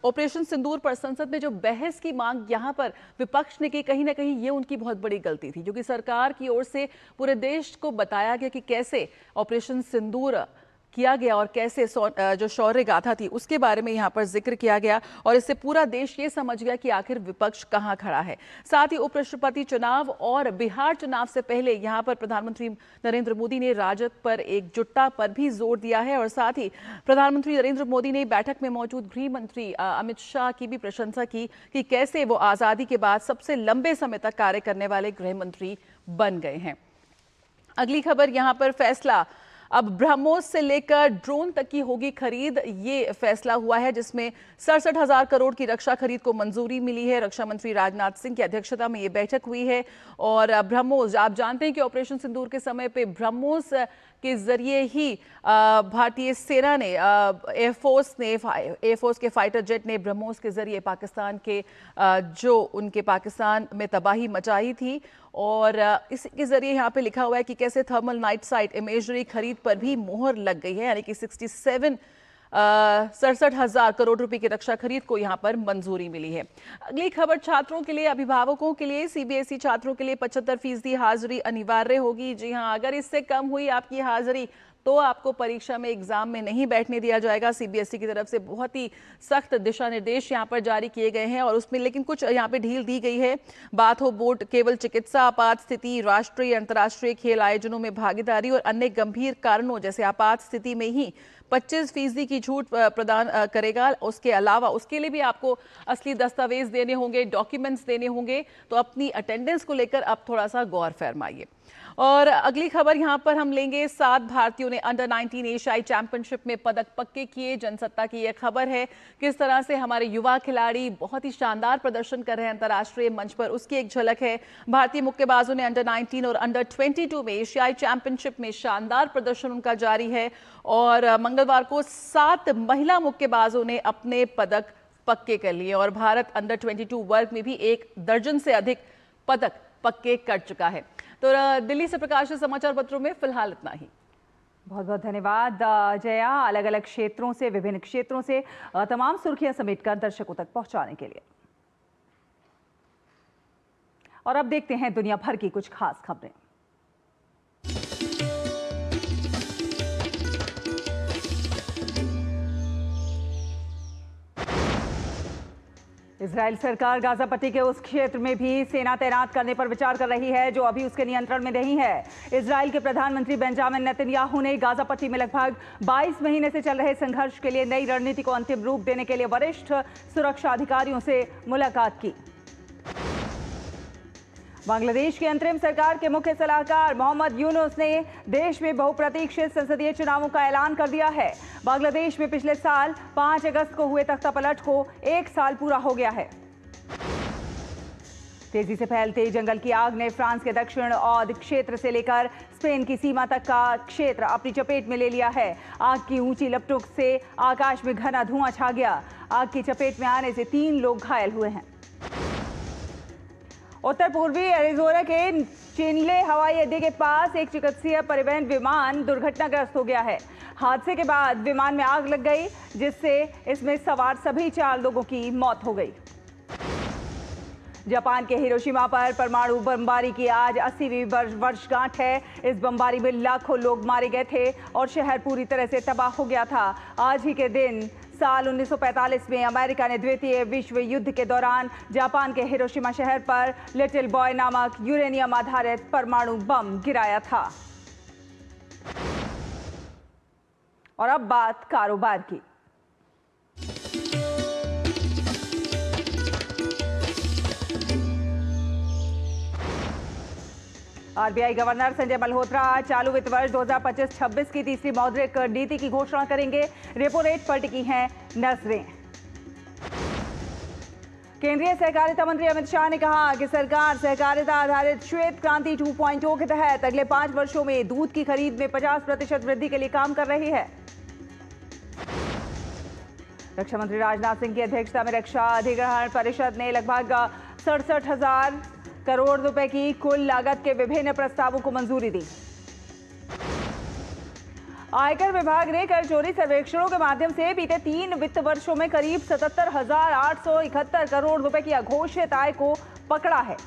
ऑपरेशन सिंदूर पर संसद में जो बहस की मांग यहाँ पर विपक्ष ने की, कहीं ना कहीं ये उनकी बहुत बड़ी गलती थी, क्योंकि सरकार की ओर से पूरे देश को बताया गया कि कैसे ऑपरेशन सिंदूर किया गया और कैसे जो शौर्य गाथा थी उसके बारे में यहाँ पर जिक्र किया गया और इससे पूरा देश ये समझ गया कि आखिर विपक्ष कहाँ खड़ा है। साथ ही उपराष्ट्रपति चुनाव और बिहार चुनाव से पहले यहाँ पर प्रधानमंत्री नरेंद्र मोदी ने राजग पर एकजुटता पर भी जोर दिया है और साथ ही प्रधानमंत्री नरेंद्र मोदी ने बैठक में मौजूद गृह मंत्री अमित शाह की भी प्रशंसा की कि कैसे वो आज़ादी के बाद सबसे लंबे समय तक कार्य करने वाले गृह मंत्री बन गए हैं। अगली खबर यहाँ पर फैसला, अब ब्रह्मोस से लेकर ड्रोन तक की होगी खरीद। ये फैसला हुआ है जिसमें 67,000 करोड़ की रक्षा खरीद को मंजूरी मिली है। रक्षा मंत्री राजनाथ सिंह की अध्यक्षता में ये बैठक हुई है और ब्रह्मोस, आप जानते हैं कि ऑपरेशन सिंदूर के समय पे ब्रह्मोस के जरिए ही भारतीय सेना ने एयरफोर्स के फाइटर जेट ने ब्रह्मोस के जरिए पाकिस्तान के जो उनके पाकिस्तान में तबाही मचाई थी और इसके जरिए यहाँ पे लिखा हुआ है कि कैसे थर्मल नाइट साइट इमेजरी खरीद पर भी मोहर लग गई है, यानी कि 67 67,000 करोड़ रुपए की रक्षा खरीद को यहां पर मंजूरी मिली है। अगली खबर छात्रों के लिए, अभिभावकों के लिए। सीबीएसई छात्रों के लिए 75% हाजिरी अनिवार्य होगी। जी हां, अगर इससे कम हुई आपकी हाजिरी तो आपको परीक्षा में एग्जाम में नहीं बैठने दिया जाएगा। सीबीएसई की तरफ से बहुत ही सख्त दिशा निर्देश यहाँ पर जारी किए गए हैं और उसमें लेकिन कुछ यहाँ पे ढील दी गई है। बात हो बोर्ड केवल चिकित्सा आपात स्थिति, राष्ट्रीय अंतर्राष्ट्रीय खेल आयोजनों में भागीदारी और अन्य गंभीर कारणों जैसे आपात स्थिति में ही 25% की छूट प्रदान करेगा। उसके अलावा उसके लिए भी आपको असली दस्तावेज देने होंगे, डॉक्यूमेंट्स देने होंगे। तो अपनी अटेंडेंस को लेकर अब थोड़ा सा गौर फरमाइए। और अगली खबर यहां पर हम लेंगे। 7 भारतीयों ने अंडर 19 एशियाई चैंपियनशिप में पदक पक्के किए। जनसत्ता की यह खबर है, किस तरह से हमारे युवा खिलाड़ी बहुत ही शानदार प्रदर्शन कर रहे हैं अंतर्राष्ट्रीय मंच पर, उसकी एक झलक है। भारतीय मुक्केबाजों ने अंडर 19 और अंडर 22 में एशियाई चैंपियनशिप में शानदार प्रदर्शन उनका जारी है और मंगलवार को 7 महिला मुक्केबाजों ने अपने पदक पक्के कर लिए और भारत अंडर 22 वर्ग में भी 1 दर्जन से अधिक पदक पक्के कर चुका है। तो दिल्ली से प्रकाशित समाचार पत्रों में फिलहाल इतना ही। बहुत बहुत धन्यवाद जया, अलग अलग क्षेत्रों से, विभिन्न क्षेत्रों से तमाम सुर्खियां समेटकर दर्शकों तक पहुंचाने के लिए। और अब देखते हैं दुनिया भर की कुछ खास खबरें। इजराइल सरकार गाजा पट्टी के उस क्षेत्र में भी सेना तैनात करने पर विचार कर रही है जो अभी उसके नियंत्रण में नहीं है। इजराइल के प्रधानमंत्री बेंजामिन नेतन्याहू ने गाजा पट्टी में लगभग 22 महीने से चल रहे संघर्ष के लिए नई रणनीति को अंतिम रूप देने के लिए वरिष्ठ सुरक्षा अधिकारियों से मुलाकात की। बांग्लादेश की अंतरिम सरकार के मुख्य सलाहकार मोहम्मद यूनुस ने देश में बहुप्रतीक्षित संसदीय चुनावों का ऐलान कर दिया है। बांग्लादेश में पिछले साल 5 अगस्त को हुए तख्तापलट को 1 साल पूरा हो गया है। तेजी से फैलते जंगल की आग ने फ्रांस के दक्षिण औध क्षेत्र से लेकर स्पेन की सीमा तक का क्षेत्र अपनी चपेट में ले लिया है। आग की ऊंची लपटों से आकाश में घना धुआं छा गया। आग की चपेट में आने से 3 लोग घायल हुए हैं। उत्तर पूर्वी एरिजोना के चिनले हवाई अड्डे के पास एक चिकित्सीय परिवहन विमान दुर्घटनाग्रस्त हो गया है। हादसे के बाद विमान में आग लग गई जिससे इसमें सवार सभी 4 लोगों की मौत हो गई। जापान के हिरोशिमा पर परमाणु बमबारी की आज 80वीं वर्षगांठ है। इस बमबारी में लाखों लोग मारे गए थे और शहर पूरी तरह से तबाह हो गया था। आज ही के दिन साल 1945 में अमेरिका ने द्वितीय विश्व युद्ध के दौरान जापान के हिरोशिमा शहर पर लिटिल बॉय नामक यूरेनियम आधारित परमाणु बम गिराया था। और अब बात कारोबार की। आरबीआई गवर्नर संजय मल्होत्रा चालू वित्त वर्ष 2025-26 की तीसरी मौद्रिक नीति की घोषणा करेंगे। रेपो रेट पर टिकी हैं नजरें। केंद्रीय सहकारिता मंत्री अमित शाह ने कहा कि सरकार सहकारिता आधारित श्वेत क्रांति 2.0 के तहत अगले 5 वर्षों में दूध की खरीद में 50% वृद्धि के लिए काम कर रही है। रक्षा मंत्री राजनाथ सिंह की अध्यक्षता में रक्षा अधिग्रहण परिषद ने लगभग 67,000 करोड़ रुपए की कुल लागत के विभिन्न प्रस्तावों को मंजूरी दी। आयकर विभाग ने कर चोरी सर्वेक्षणों के माध्यम से बीते 3 वित्त वर्षों में करीब 77,871 करोड़ रुपए की अघोषित आय को पकड़ा है।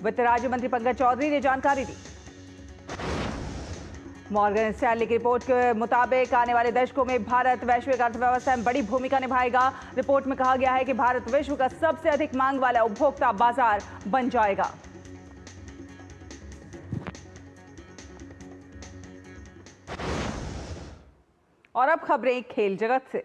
वित्त राज्य मंत्री पंकज चौधरी ने जानकारी दी। मॉर्गन स्टैनली की रिपोर्ट के मुताबिक आने वाले दशकों में भारत वैश्विक अर्थव्यवस्था में बड़ी भूमिका निभाएगा। रिपोर्ट में कहा गया है कि भारत विश्व का सबसे अधिक मांग वाला उपभोक्ता बाजार बन जाएगा। और अब खबरें खेल जगत से।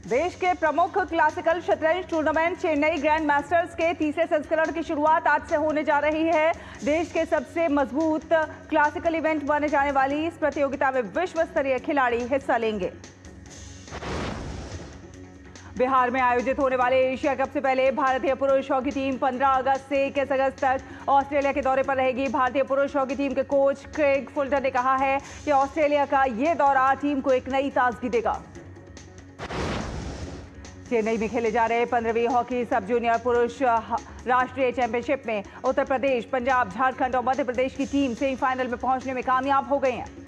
देश के प्रमुख क्लासिकल शतरंज टूर्नामेंट चेन्नई ग्रैंड मास्टर्स के तीसरे संस्करण की शुरुआत आज से होने जा रही है। देश के सबसे मजबूत क्लासिकल इवेंट माने जाने वाली इस प्रतियोगिता में विश्व स्तरीय खिलाड़ी हिस्सा लेंगे। बिहार में आयोजित होने वाले एशिया कप से पहले भारतीय पुरुष हॉकी टीम 15 अगस्त से 21 अगस्त तक ऑस्ट्रेलिया के दौरे पर रहेगी। भारतीय पुरुष हॉकी टीम के कोच क्रेग फुल्टन ने कहा है कि ऑस्ट्रेलिया का यह दौरा टीम को एक नई ताजगी देगा। चेन्नई में खेले जा रहे 15वीं हॉकी सब जूनियर पुरुष राष्ट्रीय चैंपियनशिप में उत्तर प्रदेश, पंजाब, झारखंड और मध्य प्रदेश की टीम सेमीफाइनल में पहुंचने में कामयाब हो गई हैं।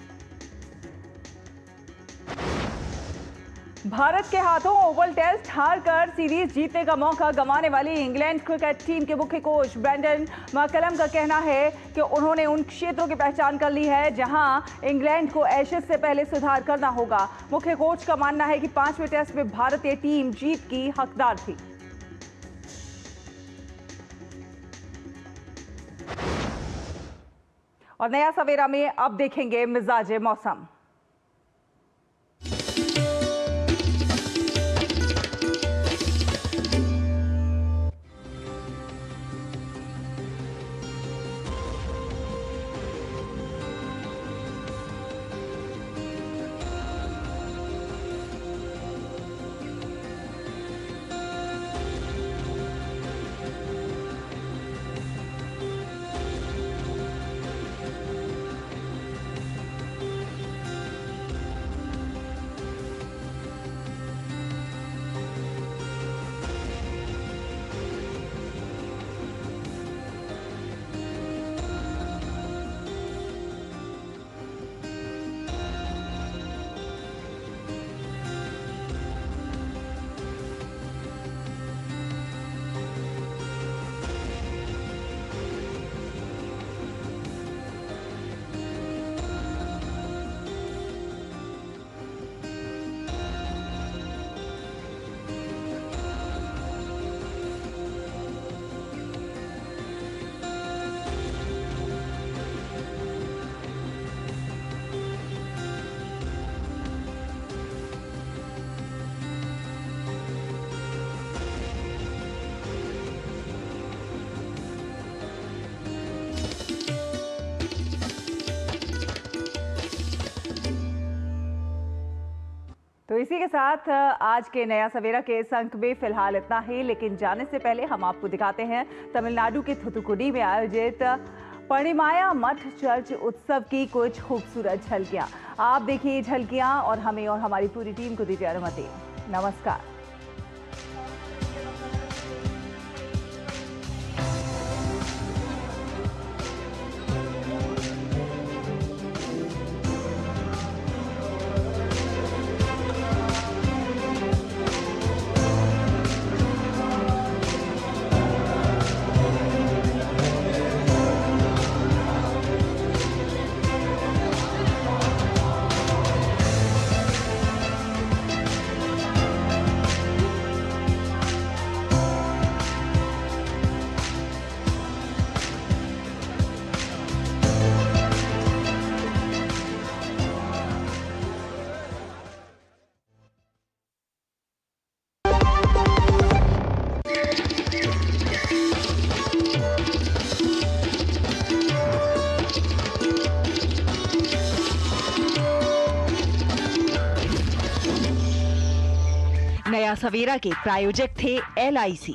भारत के हाथों ओवल टेस्ट हारकर सीरीज जीतने का मौका गंवाने वाली इंग्लैंड क्रिकेट टीम के मुख्य कोच ब्रेंडन मैकलम का कहना है कि उन्होंने उन क्षेत्रों की पहचान कर ली है जहां इंग्लैंड को एशेज से पहले सुधार करना होगा। मुख्य कोच का मानना है कि 5वें टेस्ट में भारतीय टीम जीत की हकदार थी। और नया सवेरा में अब देखेंगे मिजाज मौसम। तो इसी के साथ आज के नया सवेरा के इस अंक में फिलहाल इतना ही, लेकिन जाने से पहले हम आपको दिखाते हैं तमिलनाडु के थुथुकुडी में आयोजित परिमाया मठ चर्च उत्सव की कुछ खूबसूरत झलकियां। आप देखिए झलकियां और हमें और हमारी पूरी टीम को दीजिए अनुमति। नमस्कार। नया सवेरा के प्रायोजक थे LIC।